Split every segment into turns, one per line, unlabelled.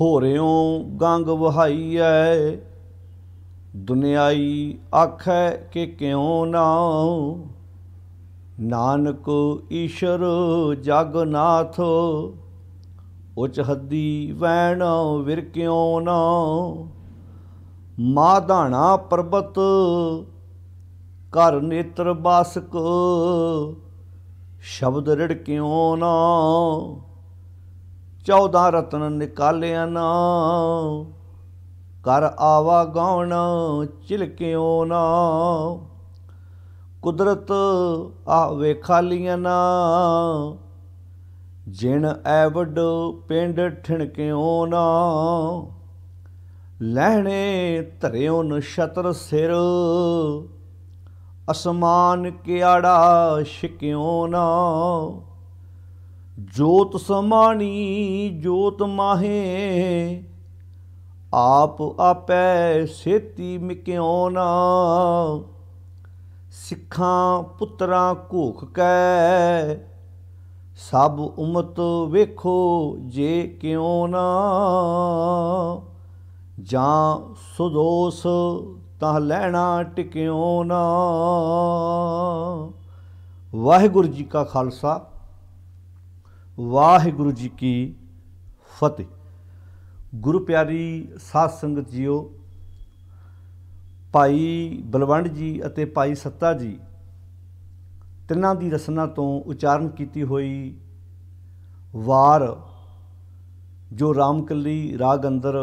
हो रह्यों गंग वहाईऐ, दुनियाई आखै के क्यों ना। नानक ईश्वर जगनाथ, उच हद्दी वैण विरक्यों ना। माधाना पर्बत कर नेत्र बासक, शब्द रिड़क्यों ना। 14 रत्न निकालिया ना, कर आवागौन चिलक्यों ना। कुदरत आवे खालियां ना, जिन ऐवड पिंड ठिणक्यों ना। लहणे धरियों नक्षत्र सिर, असमान क्याड़ा छिक्यों ना। जोत समानी जोत माहे, आप आपै सेती मिक्यों ना। सिखां पुत्रां घूख कै, सब उमत वेखो जे क्यों ना। जां सुदोष तां लैना टिक्यों ना। वाहिगुरू जी का खालसा, वाहिगुरू जी की फतेह। गुरु प्यारी साध संगत जीओ, भाई बलवंड जी ਅਤੇ भाई सत्ता जी ਤਿੰਨਾਂ ਦੀ ਰਸਨਾ ਤੋਂ ਉਚਾਰਨ ਕੀਤੀ ਹੋਈ ਵਾਰ ਜੋ ਰਾਮਕਲੀ ਰਾਗ ਅੰਦਰ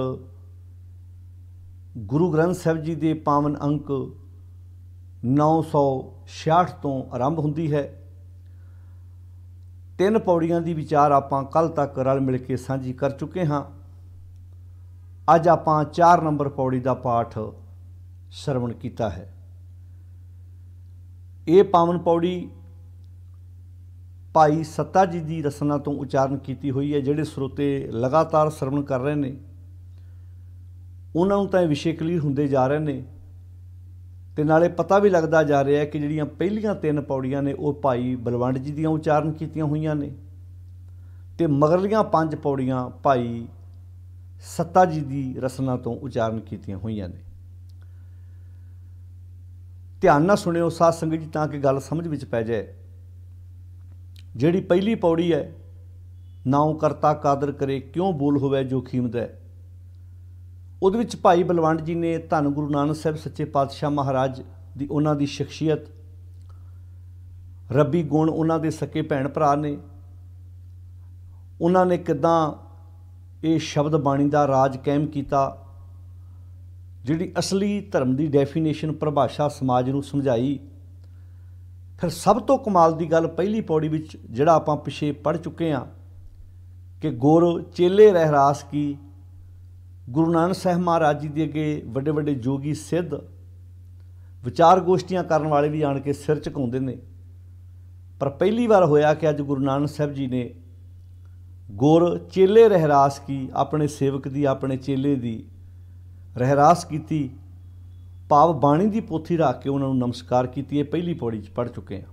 ਗੁਰੂ ਗ੍ਰੰਥ ਸਾਹਿਬ ਜੀ ਦੇ ਪਾਵਨ ਅੰਕ 966 ਤੋਂ ਆਰੰਭ ਹੁੰਦੀ ਹੈ। 3 ਪੌੜੀਆਂ ਦੀ ਵਿਚਾਰ ਆਪਾਂ ਕੱਲ ਤੱਕ ਰਲ ਮਿਲ ਕੇ ਸਾਂਝੀ ਕਰ ਚੁੱਕੇ ਹਾਂ। ਅੱਜ ਆਪਾਂ 4 ਨੰਬਰ ਪੌੜੀ ਦਾ ਪਾਠ ਸਰਵਣ ਕੀਤਾ ਹੈ। ਇਹ ਪਾਵਨ ਪੌੜੀ ਭਾਈ ਸੱਤਾ ਜੀ ਦੀ ਰਸਨਾ ਤੋਂ ਉਚਾਰਨ ਕੀਤੀ ਹੋਈ ਹੈ। ਜਿਹੜੇ ਸਰੋਤੇ ਲਗਾਤਾਰ ਸਰਵਣ ਕਰ ਰਹੇ ਨੇ ਉਹਨਾਂ ਨੂੰ ਤਾਂ ਇਹ ਵਿਸ਼ੇ ਕਲੀਅਰ ਹੁੰਦੇ ਜਾ ਰਹੇ ਨੇ ਤੇ ਨਾਲੇ ਪਤਾ ਵੀ ਲੱਗਦਾ ਜਾ ਰਿਹਾ ਹੈ ਕਿ ਜਿਹੜੀਆਂ ਪਹਿਲੀਆਂ 3 ਪੌੜੀਆਂ ਨੇ ਉਹ ਭਾਈ ਬਲਵੰਡ ਜੀ ਦੀਆਂ ਉਚਾਰਨ ਕੀਤੀਆਂ ਹੋਈਆਂ ਨੇ ਤੇ ਮਗਰਲੀਆਂ 5 ਪੌੜੀਆਂ ਭਾਈ ਸੱਤਾ ਜੀ ਦੀ ਰਸਨਾ ਤੋਂ ਉਚਾਰਨ ਕੀਤੀਆਂ ਹੋਈਆਂ ਨੇ। ਧਿਆਨ ਨਾਲ ਸੁਣਿਓ ਸਾਧ ਸੰਗਤ ਜੀ ਤਾਂ ਕਿ ਗੱਲ ਸਮਝ ਵਿੱਚ ਪੈ ਜਾਏ। ਜਿਹੜੀ ਪਹਿਲੀ ਪੌੜੀ ਹੈ, ਨਾਉ ਕਰਤਾ ਕਾਦਰ ਕਰੇ ਕਿਉਂ ਬੋਲ ਹੋਵੇ ਜੋ ਖੀਮਦਾ, ਉਹਦੇ ਵਿੱਚ ਭਾਈ ਬਲਵੰਡ ਜੀ ਨੇ ਧੰਨ ਗੁਰੂ ਨਾਨਕ ਸਾਹਿਬ ਸੱਚੇ ਪਾਤਸ਼ਾਹ ਮਹਾਰਾਜ ਦੀ ਉਹਨਾਂ ਦੀ ਸ਼ਖਸੀਅਤ, ਰੱਬੀ ਗੁਣ, ਉਹਨਾਂ ਦੇ ਸਕੇ ਭੈਣ ਭਰਾ ਨੇ, ਉਹਨਾਂ ਨੇ ਕਿੱਦਾਂ ਇਹ ਸ਼ਬਦ ਬਾਣੀ ਦਾ ਰਾਜ ਕਾਇਮ ਕੀਤਾ, ਜਿਹੜੀ ਅਸਲੀ ਧਰਮ ਦੀ ਡੈਫੀਨੇਸ਼ਨ ਪਰਿਭਾਸ਼ਾ ਸਮਾਜ ਨੂੰ ਸਮਝਾਈ। ਫਿਰ ਸਭ ਤੋਂ ਕਮਾਲ ਦੀ ਗੱਲ ਪਹਿਲੀ ਪੌੜੀ ਵਿੱਚ ਜਿਹੜਾ ਆਪਾਂ ਪਿਛੇ ਪੜ੍ਹ ਚੁੱਕੇ ਹਾਂ ਕਿ ਗੁਰ ਚੇਲੇ ਰਹਿਰਾਸ ਕੀ, ਗੁਰੂ ਨਾਨਕ ਸਾਹਿਬ ਮਹਾਰਾਜ ਜੀ ਦੇ ਅੱਗੇ ਵੱਡੇ ਵੱਡੇ ਜੋਗੀ ਸਿੱਧ ਵਿਚਾਰ ਗੋਸ਼ਟੀਆਂ ਕਰਨ ਵਾਲੇ ਵੀ ਆਣ ਕੇ ਸਿਰ ਝੁਕਾਉਂਦੇ ਨੇ। ਪਰ ਪਹਿਲੀ ਵਾਰ ਹੋਇਆ ਕਿ ਅੱਜ ਗੁਰੂ ਨਾਨਕ ਸਾਹਿਬ ਜੀ ਨੇ ਗੁਰ ਚੇਲੇ ਰਹਿਰਾਸ ਕੀ, ਆਪਣੇ ਸੇਵਕ ਦੀ, ਆਪਣੇ ਚੇਲੇ ਦੀ ਰਹਿਰਾਸ ਕੀਤੀ, ਭਾਵ ਬਾਣੀ ਦੀ ਪੋਥੀ ਰੱਖ ਕੇ ਉਹਨਾਂ ਨੂੰ ਨਮਸਕਾਰ ਕੀਤੀ। ਇਹ ਪਹਿਲੀ ਪੌੜੀ 'ਚ ਪੜ੍ਹ ਚੁੱਕੇ ਹਾਂ।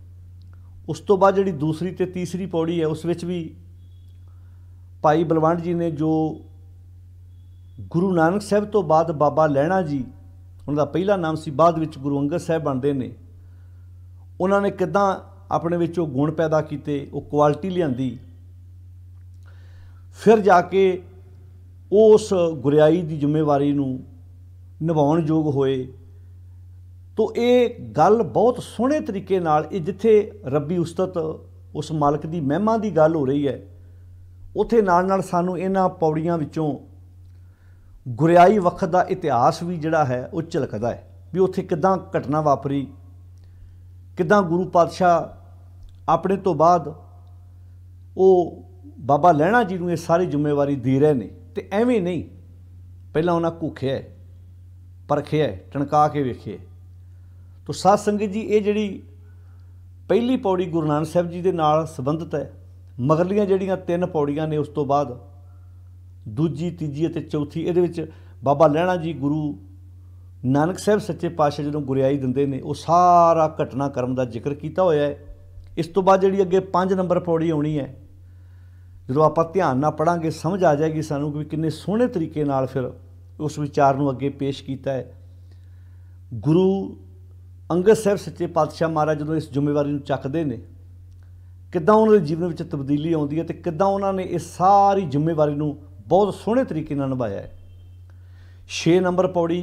ਉਸ ਤੋਂ ਬਾਅਦ ਜਿਹੜੀ ਦੂਸਰੀ ਅਤੇ ਤੀਸਰੀ ਪੌੜੀ ਹੈ ਉਸ ਵਿੱਚ ਵੀ ਭਾਈ ਬਲਵੰਡ ਜੀ ਨੇ ਜੋ ਗੁਰੂ ਨਾਨਕ ਸਾਹਿਬ ਤੋਂ ਬਾਅਦ ਬਾਬਾ ਲਹਿਣਾ ਜੀ, ਉਹਨਾਂ ਦਾ ਪਹਿਲਾ ਨਾਮ ਸੀ, ਬਾਅਦ ਵਿੱਚ ਗੁਰੂ ਅੰਗਦ ਸਾਹਿਬ ਬਣਦੇ ਨੇ, ਉਹਨਾਂ ਨੇ ਕਿੱਦਾਂ ਆਪਣੇ ਵਿੱਚ ਉਹ ਗੁਣ ਪੈਦਾ ਕੀਤੇ, ਉਹ ਕੁਆਲਿਟੀ ਲਿਆਂਦੀ, ਫਿਰ ਜਾ ਕੇ ਉਸ ਗੁਰਿਆਈ ਦੀ ਜ਼ਿੰਮੇਵਾਰੀ ਨੂੰ ਨਿਭਾਉਣ ਯੋਗ ਹੋਏ। ਤੋ ਇਹ ਗੱਲ ਬਹੁਤ ਸੋਹਣੇ ਤਰੀਕੇ ਨਾਲ, ਇਹ ਜਿੱਥੇ ਰੱਬੀ ਉਸਤਤ ਉਸ ਮਾਲਕ ਦੀ ਮਹਿਮਾ ਦੀ ਗੱਲ ਹੋ ਰਹੀ ਹੈ, ਉੱਥੇ ਨਾਲ ਨਾਲ ਸਾਨੂੰ ਇਹਨਾਂ ਪੌੜੀਆਂ ਵਿੱਚੋਂ ਗੁਰਿਆਈ ਵਕਤ ਦਾ ਇਤਿਹਾਸ ਵੀ ਜਿਹੜਾ ਹੈ ਉਹ ਝਲਕਦਾ ਹੈ ਵੀ ਉੱਥੇ ਕਿੱਦਾਂ ਘਟਨਾ ਵਾਪਰੀ, ਕਿੱਦਾਂ ਗੁਰੂ ਪਾਤਸ਼ਾਹ ਆਪਣੇ ਤੋਂ ਬਾਅਦ ਉਹ ਬਾਬਾ ਲਹਿਣਾ ਜੀ ਨੂੰ ਇਹ ਸਾਰੀ ਜ਼ਿੰਮੇਵਾਰੀ ਦੇ ਰਹੇ ਨੇ। ਅਤੇ ਐਵੇਂ ਨਹੀਂ, ਪਹਿਲਾਂ ਉਹਨਾਂ ਘੂਖਿਆ, ਪਰਖਿਆ, ਟਣਕਾ ਕੇ ਵੇਖਿਆ। ਤੋ ਸਾਧ ਸੰਗਤ ਜੀ, ਇਹ ਜਿਹੜੀ ਪਹਿਲੀ ਪੌੜੀ ਗੁਰੂ ਨਾਨਕ ਸਾਹਿਬ ਜੀ ਦੇ ਨਾਲ ਸੰਬੰਧਿਤ ਹੈ। ਮਗਰਲੀਆਂ ਜਿਹੜੀਆਂ 3 ਪੌੜੀਆਂ ਨੇ ਉਸ ਤੋਂ ਬਾਅਦ ਦੂਜੀ, ਤੀਜੀ ਅਤੇ ਚੌਥੀ, ਇਹਦੇ ਵਿੱਚ ਬਾਬਾ ਲਹਿਣਾ ਜੀ ਗੁਰੂ ਨਾਨਕ ਸਾਹਿਬ ਸੱਚੇ ਪਾਤਸ਼ਾਹ ਜਦੋਂ ਗੁਰਿਆਈ ਦਿੰਦੇ ਨੇ ਉਹ ਸਾਰਾ ਘਟਨਾਕ੍ਰਮ ਦਾ ਜ਼ਿਕਰ ਕੀਤਾ ਹੋਇਆ ਹੈ। ਇਸ ਤੋਂ ਬਾਅਦ ਜਿਹੜੀ ਅੱਗੇ 5 ਨੰਬਰ ਪੌੜੀ ਆਉਣੀ ਹੈ, ਜਦੋਂ ਆਪਾਂ ਧਿਆਨ ਨਾਲ ਪੜ੍ਹਾਂਗੇ ਸਮਝ ਆ ਜਾਏਗੀ ਸਾਨੂੰ ਕਿ ਕਿੰਨੇ ਸੋਹਣੇ ਤਰੀਕੇ ਨਾਲ ਫਿਰ ਉਸ ਵਿਚਾਰ ਨੂੰ ਅੱਗੇ ਪੇਸ਼ ਕੀਤਾ ਹੈ। ਗੁਰੂ ਅੰਗਦ ਸਾਹਿਬ ਸੱਚੇ ਪਾਤਸ਼ਾਹ ਮਹਾਰਾਜ ਜਦੋਂ ਇਸ ਜ਼ਿੰਮੇਵਾਰੀ ਨੂੰ ਚੱਕਦੇ ਨੇ, ਕਿੱਦਾਂ ਉਹਨਾਂ ਦੇ ਜੀਵਨ ਵਿੱਚ ਤਬਦੀਲੀ ਆਉਂਦੀ ਹੈ ਅਤੇ ਕਿੱਦਾਂ ਉਹਨਾਂ ਨੇ ਇਹ ਸਾਰੀ ਜ਼ਿੰਮੇਵਾਰੀ ਨੂੰ ਬਹੁਤ ਸੋਹਣੇ ਤਰੀਕੇ ਨਾਲ ਨਿਭਾਇਆ ਹੈ। 6 ਨੰਬਰ ਪੌੜੀ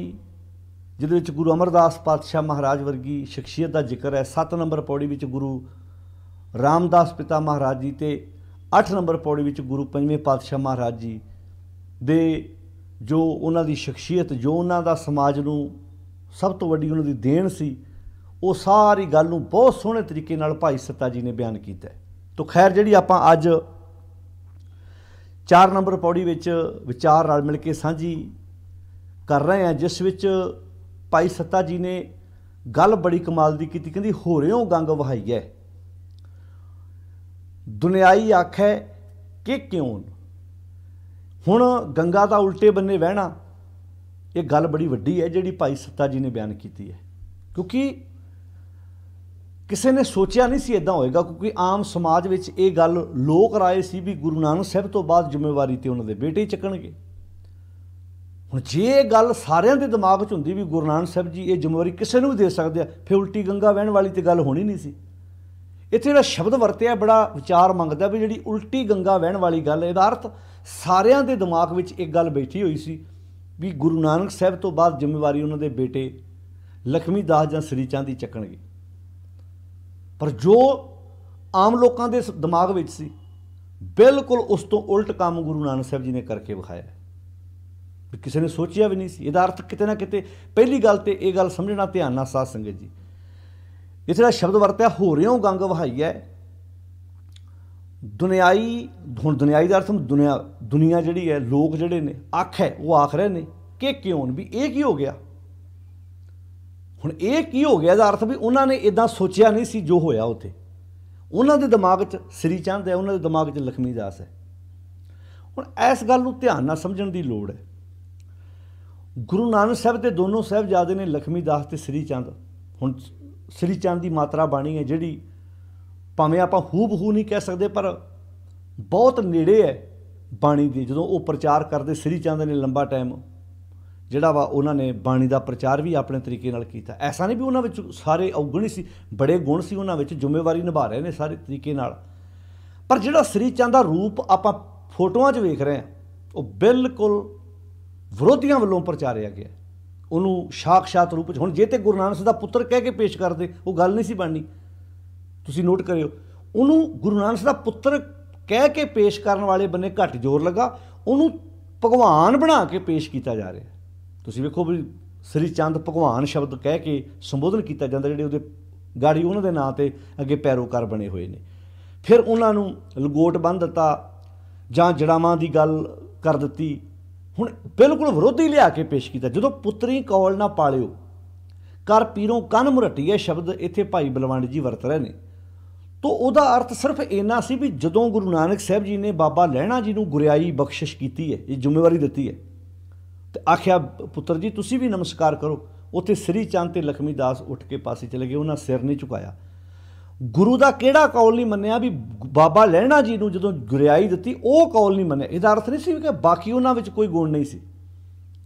ਜਿਹਦੇ ਵਿੱਚ ਗੁਰੂ ਅਮਰਦਾਸ ਪਾਤਸ਼ਾਹ ਮਹਾਰਾਜ ਵਰਗੀ ਸ਼ਖਸੀਅਤ ਦਾ ਜ਼ਿਕਰ ਹੈ। 7 ਨੰਬਰ ਪੌੜੀ ਵਿੱਚ ਗੁਰੂ ਰਾਮਦਾਸ ਪਿਤਾ ਮਹਾਰਾਜ ਜੀ ਅਤੇ 8 ਨੰਬਰ ਪੌੜੀ ਵਿੱਚ ਗੁਰੂ ਪੰਜਵੇਂ ਪਾਤਸ਼ਾਹ ਮਹਾਰਾਜ ਜੀ ਦੇ ਜੋ ਉਹਨਾਂ ਦੀ ਸ਼ਖਸੀਅਤ, ਜੋ ਉਹਨਾਂ ਦਾ ਸਮਾਜ ਨੂੰ ਸਭ ਤੋਂ ਵੱਡੀ ਉਹਨਾਂ ਦੀ ਦੇਣ ਸੀ, ਉਹ ਸਾਰੀ ਗੱਲ ਨੂੰ ਬਹੁਤ ਸੋਹਣੇ ਤਰੀਕੇ ਨਾਲ ਭਾਈ ਸੱਤਾ ਜੀ ਨੇ ਬਿਆਨ ਕੀਤਾ ਹੈ। ਤਾਂ ਖੈਰ ਜਿਹੜੀ ਆਪਾਂ ਅੱਜ 4 ਨੰਬਰ ਪੌੜੀ ਵਿੱਚ ਵਿਚਾਰ ਰਲ ਮਿਲ ਕੇ ਸਾਂਝੀ ਕਰ ਰਹੇ ਹਾਂ, ਜਿਸ ਵਿੱਚ ਭਾਈ ਸੱਤਾ ਜੀ ਨੇ ਗੱਲ ਬੜੀ ਕਮਾਲ ਦੀ ਕੀਤੀ। ਕਹਿੰਦੀ ਹੋਰਿਓਂ ਗੰਗ ਵਹਾਈਐ ਦੁਨਿਆਈ ਆਖੈ ਕਿ ਕਿਉਂ। ਹੁਣ ਗੰਗਾ ਦਾ ਉਲਟੇ ਬੰਨੇ ਵਹਿਣਾ, ਇਹ ਗੱਲ ਬੜੀ ਵੱਡੀ ਹੈ ਜਿਹੜੀ ਭਾਈ ਸੱਤਾ ਜੀ ਨੇ ਬਿਆਨ ਕੀਤੀ ਹੈ, ਕਿਉਂਕਿ ਕਿਸੇ ਨੇ ਸੋਚਿਆ ਨਹੀਂ ਸੀ ਇੱਦਾਂ ਹੋਏਗਾ। ਕਿਉਂਕਿ ਆਮ ਸਮਾਜ ਵਿੱਚ ਇਹ ਗੱਲ ਲੋਕ ਰਾਏ ਸੀ ਵੀ ਗੁਰੂ ਨਾਨਕ ਸਾਹਿਬ ਤੋਂ ਬਾਅਦ ਜ਼ਿੰਮੇਵਾਰੀ ਤੇ ਉਹਨਾਂ ਦੇ ਬੇਟੇ ਹੀ ਚੱਕਣਗੇ। ਹੁਣ ਜੇ ਇਹ ਗੱਲ ਸਾਰਿਆਂ ਦੇ ਦਿਮਾਗ 'ਚ ਹੁੰਦੀ ਵੀ ਗੁਰੂ ਨਾਨਕ ਸਾਹਿਬ ਜੀ ਇਹ ਜ਼ਿੰਮੇਵਾਰੀ ਕਿਸੇ ਨੂੰ ਵੀ ਦੇ ਸਕਦੇ ਆ, ਫਿਰ ਉਲਟੀ ਗੰਗਾ ਵਹਿਣ ਵਾਲੀ ਤੇ ਗੱਲ ਹੋਣੀ ਨਹੀਂ ਸੀ। ਇੱਥੇ ਜਿਹੜਾ ਸ਼ਬਦ ਵਰਤਿਆ ਬੜਾ ਵਿਚਾਰ ਮੰਗਦਾ ਵੀ ਜਿਹੜੀ ਉਲਟੀ ਗੰਗਾ ਵਹਿਣ ਵਾਲੀ ਗੱਲ, ਇਹਦਾ ਅਰਥ ਸਾਰਿਆਂ ਦੇ ਦਿਮਾਗ ਵਿੱਚ ਇੱਕ ਗੱਲ ਬੈਠੀ ਹੋਈ ਸੀ ਵੀ ਗੁਰੂ ਨਾਨਕ ਸਾਹਿਬ ਤੋਂ ਬਾਅਦ ਜ਼ਿੰਮੇਵਾਰੀ ਉਹਨਾਂ ਦੇ ਬੇਟੇ ਲਖਮੀ ਦਾਸ ਜਾਂ ਸ੍ਰੀ ਚੰਦ ਹੀ ਚੱਕਣਗੇ। ਪਰ ਜੋ ਆਮ ਲੋਕਾਂ ਦੇ ਦਿਮਾਗ ਵਿੱਚ ਸੀ, ਬਿਲਕੁਲ ਉਸ ਤੋਂ ਉਲਟ ਕੰਮ ਗੁਰੂ ਨਾਨਕ ਸਾਹਿਬ ਜੀ ਨੇ ਕਰਕੇ ਵਿਖਾਇਆ, ਵੀ ਕਿਸੇ ਨੇ ਸੋਚਿਆ ਵੀ ਨਹੀਂ ਸੀ। ਇਹਦਾ ਅਰਥ ਕਿਤੇ ਨਾ ਕਿਤੇ ਪਹਿਲੀ ਗੱਲ ਤੇ ਇਹ ਗੱਲ ਸਮਝਣਾ ਧਿਆਨ ਨਾਲ ਸਾਧ ਸੰਗਤ ਜੀ, ਇਹ ਜਿਹੜਾ ਸ਼ਬਦ ਵਰਤਿਆ ਹੋਰਿਓਂ ਗੰਗ ਵਹਾਈਐ ਦੁਨਿਆਈ। ਹੁਣ ਦੁਨਿਆਈ ਦਾ ਅਰਥ ਦੁਨੀਆ ਜਿਹੜੀ ਹੈ, ਲੋਕ ਜਿਹੜੇ ਨੇ ਆਖੈ, ਉਹ ਆਖ ਰਹੇ ਨੇ ਕਿ ਕਿਉਂ, ਵੀ ਇਹ ਕੀ ਹੋ ਗਿਆ। ਹੁਣ ਇਹ ਕੀ ਹੋ ਗਿਆ, ਇਹਦਾ ਅਰਥ ਵੀ ਉਹਨਾਂ ਨੇ ਇੱਦਾਂ ਸੋਚਿਆ ਨਹੀਂ ਸੀ ਜੋ ਹੋਇਆ ਉੱਥੇ। ਉਹਨਾਂ ਦੇ ਦਿਮਾਗ 'ਚ ਸ੍ਰੀ ਚੰਦ ਹੈ, ਉਹਨਾਂ ਦੇ ਦਿਮਾਗ 'ਚ ਲਖਮੀ ਦਾਸ ਹੈ। ਹੁਣ ਇਸ ਗੱਲ ਨੂੰ ਧਿਆਨ ਨਾਲ ਸਮਝਣ ਦੀ ਲੋੜ ਹੈ। ਗੁਰੂ ਨਾਨਕ ਸਾਹਿਬ ਦੇ ਦੋਨੋਂ ਸਾਹਿਬਜ਼ਾਦੇ ਨੇ, ਲਖਮੀ ਦਾਸ ਅਤੇ ਸ੍ਰੀ ਚੰਦ। ਹੁਣ ਸ੍ਰੀ ਚੰਦ ਦੀ ਮਾਤਰਾ ਬਾਣੀ ਹੈ ਜਿਹੜੀ ਭਾਵੇਂ ਆਪਾਂ ਹੂ-ਬ-ਹੂ ਨਹੀਂ ਕਹਿ ਸਕਦੇ, ਪਰ ਬਹੁਤ ਨੇੜੇ ਹੈ ਬਾਣੀ ਦੇ। ਜਦੋਂ ਉਹ ਪ੍ਰਚਾਰ ਕਰਦੇ, ਸ੍ਰੀ ਚੰਦ ਨੇ ਲੰਬਾ ਟਾਈਮ ਜਿਹੜਾ ਵਾ ਉਹਨਾਂ ਨੇ ਬਾਣੀ ਦਾ ਪ੍ਰਚਾਰ ਵੀ ਆਪਣੇ ਤਰੀਕੇ ਨਾਲ ਕੀਤਾ। ਐਸਾ ਨਹੀਂ ਵੀ ਉਹਨਾਂ ਵਿੱਚ ਸਾਰੇ ਔਗਣ ਹੀ ਸੀ, ਬੜੇ ਗੁਣ ਸੀ ਉਹਨਾਂ ਵਿੱਚ, ਜ਼ਿੰਮੇਵਾਰੀ ਨਿਭਾ ਰਹੇ ਨੇ ਸਾਰੇ ਤਰੀਕੇ ਨਾਲ। ਪਰ ਜਿਹੜਾ ਸ੍ਰੀ ਚੰਦ ਦਾ ਰੂਪ ਆਪਾਂ ਫੋਟੋਆਂ 'ਚ ਵੇਖ ਰਹੇ ਹਾਂ, ਉਹ ਬਿਲਕੁਲ ਵਿਰੋਧੀਆਂ ਵੱਲੋਂ ਪ੍ਰਚਾਰਿਆ ਗਿਆ। ਉਹਨੂੰ ਸਾਖਸ਼ਾਤ ਰੂਪ 'ਚ, ਹੁਣ ਜੇ ਤੇ ਗੁਰੂ ਨਾਨਕ ਸਾਹਿਬ ਦਾ ਪੁੱਤਰ ਕਹਿ ਕੇ ਪੇਸ਼ ਕਰਦੇ, ਉਹ ਗੱਲ ਨਹੀਂ ਸੀ ਬਣਨੀ। ਤੁਸੀਂ ਨੋਟ ਕਰਿਓ, ਉਹਨੂੰ ਗੁਰੂ ਨਾਨਕ ਸਾਹਿਬ ਦਾ ਪੁੱਤਰ ਕਹਿ ਕੇ ਪੇਸ਼ ਕਰਨ ਵਾਲੇ ਬੰਨੇ ਘੱਟ ਜ਼ੋਰ ਲੱਗਾ, ਉਹਨੂੰ ਭਗਵਾਨ ਬਣਾ ਕੇ ਪੇਸ਼ ਕੀਤਾ ਜਾ ਰਿਹਾ। ਤੁਸੀਂ ਵੇਖੋ ਵੀ ਸ੍ਰੀ ਚੰਦ ਭਗਵਾਨ ਸ਼ਬਦ ਕਹਿ ਕੇ ਸੰਬੋਧਨ ਕੀਤਾ ਜਾਂਦਾ, ਜਿਹੜੇ ਉਹਦੇ ਗਾੜੀ ਉਹਨਾਂ ਦੇ ਨਾਂ 'ਤੇ ਅੱਗੇ ਪੈਰੋਕਾਰ ਬਣੇ ਹੋਏ ਨੇ। ਫਿਰ ਉਹਨਾਂ ਨੂੰ ਲਗੋਟ ਬੰਨ੍ਹ ਦਿੱਤਾ ਜਾਂ ਜੜਾਵਾਂ ਦੀ ਗੱਲ ਕਰ ਦਿੱਤੀ। ਹੁਣ ਬਿਲਕੁਲ ਵਿਰੋਧੀ ਲਿਆ ਕੇ ਪੇਸ਼ ਕੀਤਾ। ਜਦੋਂ ਪੁੱਤਰੀ ਕੌਲ ਨਾ ਪਾਲਿਓ ਕਰ ਪੀਰੋਂ ਕੰਨ ਮੁਰਟੀਏ ਸ਼ਬਦ ਇੱਥੇ ਭਾਈ ਬਲਵੰਡ ਜੀ ਵਰਤ ਰਹੇ ਨੇ, ਤਾਂ ਉਹਦਾ ਅਰਥ ਸਿਰਫ ਇੰਨਾ ਸੀ ਵੀ ਜਦੋਂ ਗੁਰੂ ਨਾਨਕ ਸਾਹਿਬ ਜੀ ਨੇ ਬਾਬਾ ਲਹਿਣਾ ਜੀ ਨੂੰ ਗੁਰਿਆਈ ਬਖਸ਼ਿਸ਼ ਕੀਤੀ ਹੈ, ਇਹ ਜ਼ਿੰਮੇਵਾਰੀ ਦਿੱਤੀ ਹੈ, ਤੇ ਆਖਿਆ ਪੁੱਤਰ ਜੀ ਤੁਸੀਂ ਵੀ ਨਮਸਕਾਰ ਕਰੋ, ਉੱਥੇ ਸ੍ਰੀ ਚੰਦ ਅਤੇ ਲਖਮੀ ਦਾਸ ਉੱਠ ਕੇ ਪਾਸੇ ਚਲੇ ਗਏ, ਉਹਨਾਂ ਸਿਰ ਨਹੀਂ ਝੁਕਾਇਆ। ਗੁਰੂ ਦਾ ਕਿਹੜਾ ਕੌਲ ਨਹੀਂ ਮੰਨਿਆ ਵੀ ਬਾਬਾ ਲਹਿਣਾ ਜੀ ਨੂੰ ਜਦੋਂ ਗੁਰਿਆਈ ਦਿੱਤੀ ਉਹ ਕੌਲ ਨਹੀਂ ਮੰਨਿਆ। ਇਹਦਾ ਅਰਥ ਨਹੀਂ ਸੀ ਕਿ ਬਾਕੀ ਉਹਨਾਂ ਵਿੱਚ ਕੋਈ ਗੁਣ ਨਹੀਂ ਸੀ।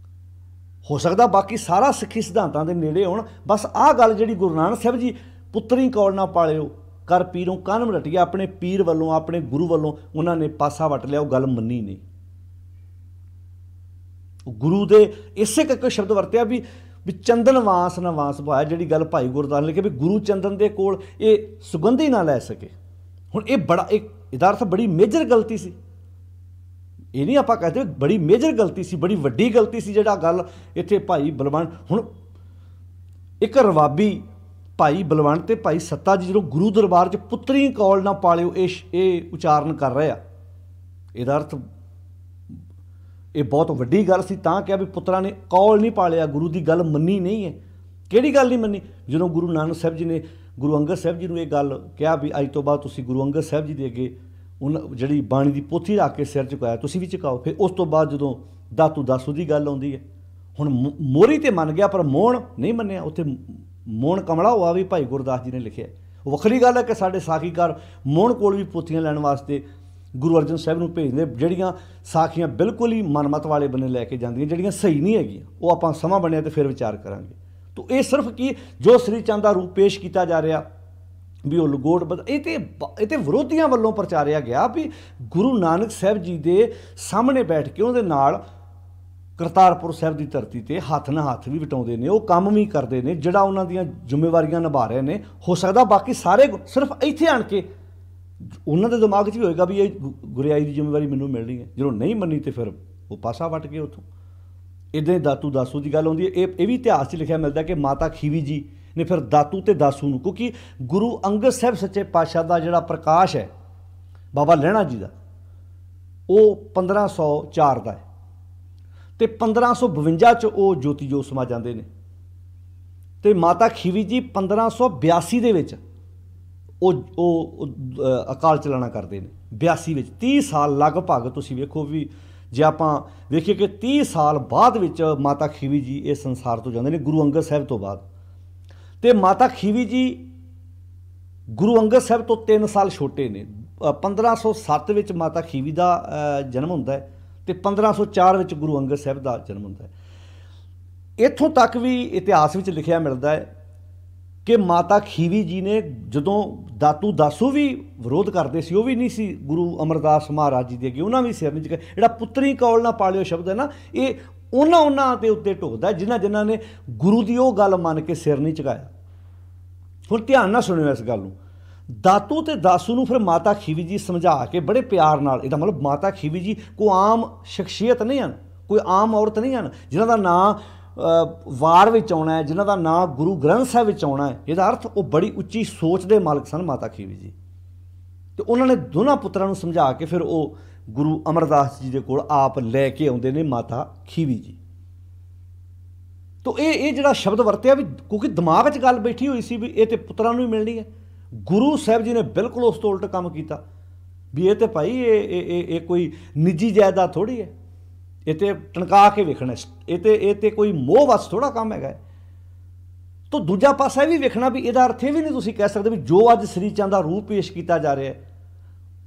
ਹੋ ਸਕਦਾ ਬਾਕੀ ਸਾਰਾ ਸਿੱਖੀ ਸਿਧਾਂਤਾਂ ਦੇ ਨੇੜੇ ਹੋਣ, ਬਸ ਆਹ ਗੱਲ ਜਿਹੜੀ ਗੁਰੂ ਨਾਨਕ ਸਾਹਿਬ ਜੀ ਪੁੱਤਰੀ ਕੌਲ ਨਾ ਪਾਲਿਓ ਕਰ ਪੀਰੋਂ ਕੰਨ ਮਰਟੀਆ, ਆਪਣੇ ਪੀਰ ਵੱਲੋਂ ਆਪਣੇ ਗੁਰੂ ਵੱਲੋਂ ਉਹਨਾਂ ਨੇ ਪਾਸਾ ਵੱਟ ਲਿਆ, ਉਹ ਗੱਲ ਮੰਨੀ ਨਹੀਂ। ਗੁਰੂ ਦੇ ਇਸੇ ਕਰਕੇ ਸ਼ਬਦ ਵਰਤਿਆ ਵੀ ਚੰਦਨ ਵਾਸ ਨਾ ਵਾਸ ਭਾਇਆ, ਜਿਹੜੀ ਗੱਲ ਭਾਈ ਗੁਰਦਾਸ ਨੇ ਲਿਖੀ ਵੀ ਗੁਰੂ ਚੰਦਨ ਦੇ ਕੋਲ ਇਹ ਸੁਗੰਧੀ ਨਾ ਲੈ ਸਕੇ। ਹੁਣ ਇਹ ਬੜਾ ਇੱਕ ਇਹਦਾ ਅਰਥ ਬੜੀ ਮੇਜਰ ਗਲਤੀ ਸੀ। ਇਹ ਨਹੀਂ ਆਪਾਂ ਕਹਦੇ ਬੜੀ ਮੇਜਰ ਗਲਤੀ ਸੀ, ਬੜੀ ਵੱਡੀ ਗਲਤੀ ਸੀ ਜਿਹੜਾ ਗੱਲ ਇੱਥੇ ਭਾਈ ਬਲਵੰਡ। ਹੁਣ ਇੱਕ ਰਵਾਬੀ ਭਾਈ ਬਲਵੰਡ ਤੇ ਭਾਈ ਸੱਤਾ ਜੀ ਜਦੋਂ ਗੁਰੂ ਦਰਬਾਰ 'ਚ ਪੁੱਤਰੀ ਕੌਲ ਨਾ ਪਾਲਿਓ ਇਹ ਉਚਾਰਨ ਕਰ ਰਹੇ ਆ, ਇਹਦਾ ਅਰਥ ਇਹ ਬਹੁਤ ਵੱਡੀ ਗੱਲ ਸੀ। ਤਾਂ ਕਿਹਾ ਵੀ ਪੁੱਤਰਾਂ ਨੇ ਕੌਲ ਨਹੀਂ ਪਾਲਿਆ, ਗੁਰੂ ਦੀ ਗੱਲ ਮੰਨੀ ਨਹੀਂ ਹੈ। ਕਿਹੜੀ ਗੱਲ ਨਹੀਂ ਮੰਨੀ? ਜਦੋਂ ਗੁਰੂ ਨਾਨਕ ਸਾਹਿਬ ਜੀ ਨੇ ਗੁਰੂ ਅੰਗਦ ਸਾਹਿਬ ਜੀ ਨੂੰ ਇਹ ਗੱਲ ਕਿਹਾ ਵੀ ਅੱਜ ਤੋਂ ਬਾਅਦ ਤੁਸੀਂ ਗੁਰੂ ਅੰਗਦ ਸਾਹਿਬ ਜੀ ਦੇ ਅੱਗੇ ਉਹਨਾਂ ਜਿਹੜੀ ਬਾਣੀ ਦੀ ਪੋਥੀ ਰੱਖ ਕੇ ਸਿਰ ਝੁਕਾਇਆ, ਤੁਸੀਂ ਵੀ ਝੁਕਾਓ। ਫਿਰ ਉਸ ਤੋਂ ਬਾਅਦ ਜਦੋਂ ਦਾਤੂ ਦਾਸੂ ਦੀ ਗੱਲ ਆਉਂਦੀ ਹੈ, ਹੁਣ ਮੋਹਰੀ ਤੇ ਮੰਨ ਗਿਆ ਪਰ ਮੋਹਣ ਨਹੀਂ ਮੰਨਿਆ। ਉੱਥੇ ਮੋਹਣ ਕਮਲਾ ਹੋਆ ਵੀ ਭਾਈ ਗੁਰਦਾਸ ਜੀ ਨੇ ਲਿਖਿਆ। ਉਹ ਵੱਖਰੀ ਗੱਲ ਹੈ ਕਿ ਸਾਡੇ ਸਾਖੀਕਾਰ ਮੋਹਣ ਕੋਲ ਵੀ ਪੋਥੀਆਂ ਲੈਣ ਵਾਸਤੇ ਗੁਰੂ ਅਰਜਨ ਸਾਹਿਬ ਨੂੰ ਭੇਜਦੇ, ਜਿਹੜੀਆਂ ਸਾਖੀਆਂ ਬਿਲਕੁਲ ਹੀ ਮਨਮਤ ਵਾਲੇ ਬੰਨੇ ਲੈ ਕੇ ਜਾਂਦੀਆਂ, ਜਿਹੜੀਆਂ ਸਹੀ ਨਹੀਂ ਹੈਗੀਆਂ, ਉਹ ਆਪਾਂ ਸਮਾਂ ਬਣਿਆ ਤੇ ਫਿਰ ਵਿਚਾਰ ਕਰਾਂਗੇ। ਤਾਂ ਇਹ ਸਿਰਫ ਕੀ ਜੋ ਸ੍ਰੀ ਚੰਦ ਦਾ ਰੂਪ ਪੇਸ਼ ਕੀਤਾ ਜਾ ਰਿਹਾ ਵੀ ਉਹ ਲਗੋਟ ਇਹ ਤੇ ਵਿਰੋਧੀਆਂ ਵੱਲੋਂ ਪ੍ਰਚਾਰਿਆ ਗਿਆ ਵੀ ਗੁਰੂ ਨਾਨਕ ਸਾਹਿਬ ਜੀ ਦੇ ਸਾਹਮਣੇ ਬੈਠ ਕੇ ਉਹਦੇ ਨਾਲ ਕਰਤਾਰਪੁਰ ਸਾਹਿਬ ਦੀ ਧਰਤੀ ਤੇ ਹੱਥ ਨਾਲ ਹੱਥ ਵੀ ਵਟਾਉਂਦੇ ਨੇ, ਉਹ ਕੰਮ ਵੀ ਕਰਦੇ ਨੇ ਜਿਹੜਾ ਉਹਨਾਂ ਦੀਆਂ ਜ਼ਿੰਮੇਵਾਰੀਆਂ ਨਿਭਾ ਰਹੇ ਨੇ। ਹੋ ਸਕਦਾ ਬਾਕੀ ਸਾਰੇ ਸਿਰਫ ਇੱਥੇ ਆਣ ਕੇ ਉਹਨਾਂ ਦੇ ਦਿਮਾਗ 'ਚ ਵੀ ਹੋਏਗਾ ਵੀ ਇਹ ਗੁਰਿਆਈ ਦੀ ਜ਼ਿੰਮੇਵਾਰੀ ਮੈਨੂੰ ਮਿਲਣੀ ਹੈ, ਜਦੋਂ ਨਹੀਂ ਮੰਨੀ ਤੇ ਫਿਰ ਉਹ ਪਾਸਾ ਵੱਟ ਕੇ ਉੱਥੋਂ। ਇੱਦਾਂ ਹੀ ਦਾਤੂ ਦਾਸੂ ਦੀ ਗੱਲ ਆਉਂਦੀ ਹੈ। ਇਹ ਵੀ ਇਤਿਹਾਸ 'ਚ ਲਿਖਿਆ ਮਿਲਦਾ ਕਿ ਮਾਤਾ ਖੀਵੀ ਜੀ ਨੇ ਫਿਰ ਦਾਤੂ ਤੇ ਦਾਸੂ ਨੂੰ, ਕਿਉਂਕਿ ਗੁਰੂ ਅੰਗਦ ਸਾਹਿਬ ਸੱਚੇ ਪਾਤਸ਼ਾਹ ਦਾ ਜਿਹੜਾ ਪ੍ਰਕਾਸ਼ ਹੈ ਬਾਬਾ ਲਹਿਣਾ ਜੀ ਦਾ, ਉਹ 1504 ਦਾ ਹੈ ਅਤੇ 1552 'ਚ ਉਹ ਜੋਤੀ ਜੋਤ ਸਮਾ ਜਾਂਦੇ ਨੇ। ਅਤੇ ਮਾਤਾ ਖੀਵੀ ਜੀ 1582 ਦੇ ਵਿੱਚ ਉਹ ਅਕਾਲ ਚਲਾਣਾ ਕਰਦੇ ਨੇ। 82 ਵਿੱਚ 30 ਸਾਲ ਲਗਭਗ ਤੁਸੀਂ ਵੇਖੋ ਵੀ, ਜੇ ਆਪਾਂ ਵੇਖੀਏ ਕਿ 30 ਸਾਲ ਬਾਅਦ ਵਿੱਚ ਮਾਤਾ ਖੀਵੀ ਜੀ ਇਸ ਸੰਸਾਰ ਤੋਂ ਜਾਂਦੇ ਨੇ ਗੁਰੂ ਅੰਗਦ ਸਾਹਿਬ ਤੋਂ ਬਾਅਦ। ਅਤੇ ਮਾਤਾ ਖੀਵੀ ਜੀ ਗੁਰੂ ਅੰਗਦ ਸਾਹਿਬ ਤੋਂ 3 ਸਾਲ ਛੋਟੇ ਨੇ। 1507 ਵਿੱਚ ਮਾਤਾ ਖੀਵੀ ਦਾ ਜਨਮ ਹੁੰਦਾ ਹੈ ਅਤੇ 1504 ਵਿੱਚ ਗੁਰੂ ਅੰਗਦ ਸਾਹਿਬ ਦਾ ਜਨਮ ਹੁੰਦਾ ਹੈ। ਇੱਥੋਂ ਤੱਕ ਵੀ ਇਤਿਹਾਸ ਵਿੱਚ ਲਿਖਿਆ ਮਿਲਦਾ ਹੈ ਕਿ ਮਾਤਾ ਖੀਵੀ ਜੀ ਨੇ ਜਦੋਂ ਦਾਤੂ ਦਾਸੂ ਵੀ ਵਿਰੋਧ ਕਰਦੇ ਸੀ, ਉਹ ਵੀ ਨਹੀਂ ਸੀ ਗੁਰੂ ਅਮਰਦਾਸ ਮਹਾਰਾਜ ਜੀ ਦੇ ਅੱਗੇ, ਉਹਨਾਂ ਵੀ ਸਿਰ ਨਹੀਂ ਝੁਕਾਇਆ। ਜਿਹੜਾ ਪੁੱਤਰੀ ਕੌਲ ਨਾ ਪਾਲਿਓ ਸ਼ਬਦ ਹੈ ਨਾ, ਇਹ ਉਹਨਾਂ ਦੇ ਉੱਤੇ ਢੁਕਦਾ ਜਿਨ੍ਹਾਂ ਨੇ ਗੁਰੂ ਦੀ ਉਹ ਗੱਲ ਮੰਨ ਕੇ ਸਿਰ ਨਹੀਂ ਝੁਕਾਇਆ। ਹੁਣ ਧਿਆਨ ਨਾਲ ਸੁਣਿਓ ਇਸ ਗੱਲ ਨੂੰ। ਦਾਤੂ ਤੇ ਦਾਸੂ ਨੂੰ ਫਿਰ ਮਾਤਾ ਖੀਵੀ ਜੀ ਸਮਝਾ ਕੇ ਬੜੇ ਪਿਆਰ ਨਾਲ, ਇਹਦਾ ਮਤਲਬ ਮਾਤਾ ਖੀਵੀ ਜੀ ਕੋਈ ਆਮ ਸ਼ਖਸੀਅਤ ਨਹੀਂ ਹਨ, ਕੋਈ ਆਮ ਔਰਤ ਨਹੀਂ ਹਨ ਜਿਨ੍ਹਾਂ ਦਾ ਨਾਂ ਵਾਰ ਵਿੱਚ ਆਉਣਾ ਹੈ, ਜਿਨ੍ਹਾਂ ਦਾ ਨਾਂ ਗੁਰੂ ਗ੍ਰੰਥ ਸਾਹਿਬ ਵਿੱਚ ਆਉਣਾ ਹੈ। ਇਹਦਾ ਅਰਥ ਉਹ ਬੜੀ ਉੱਚੀ ਸੋਚ ਦੇ ਮਾਲਕ ਸਨ ਮਾਤਾ ਖੀਵੀ ਜੀ। ਅਤੇ ਉਹਨਾਂ ਨੇ ਦੋਨਾਂ ਪੁੱਤਰਾਂ ਨੂੰ ਸਮਝਾ ਕੇ ਫਿਰ ਉਹ ਗੁਰੂ ਅਮਰਦਾਸ ਜੀ ਦੇ ਕੋਲ ਆਪ ਲੈ ਕੇ ਆਉਂਦੇ ਨੇ ਮਾਤਾ ਖੀਵੀ ਜੀ। ਤਾਂ ਇਹ ਜਿਹੜਾ ਸ਼ਬਦ ਵਰਤਿਆ ਵੀ, ਕਿਉਂਕਿ ਦਿਮਾਗ 'ਚ ਗੱਲ ਬੈਠੀ ਹੋਈ ਸੀ ਵੀ ਇਹ ਤਾਂ ਪੁੱਤਰਾਂ ਨੂੰ ਹੀ ਮਿਲਣੀ ਹੈ। ਗੁਰੂ ਸਾਹਿਬ ਜੀ ਨੇ ਬਿਲਕੁਲ ਉਸ ਤੋਂ ਉਲਟ ਕੰਮ ਕੀਤਾ ਵੀ ਇਹ ਤਾਂ ਭਾਈ ਇਹ ਕੋਈ ਨਿੱਜੀ ਜਾਇਦਾਦ ਥੋੜ੍ਹੀ ਹੈ, ਇਹ ਤਾਂ ਟਣਕਾ ਕੇ ਵੇਖਣਾ, ਇਹ ਤੇ ਕੋਈ ਮੋਹ ਵਸ ਥੋੜ੍ਹਾ ਕੰਮ ਹੈਗਾ। ਤਾਂ ਦੂਜਾ ਪਾਸਾ ਇਹ ਵੀ ਵੇਖਣਾ ਵੀ ਇਹਦਾ ਅਰਥ ਇਹ ਵੀ ਨਹੀਂ ਤੁਸੀਂ ਕਹਿ ਸਕਦੇ ਵੀ ਜੋ ਅੱਜ ਸ੍ਰੀ ਚੰਦ ਦਾ ਰੂਪ ਪੇਸ਼ ਕੀਤਾ ਜਾ ਰਿਹਾ ਹੈ,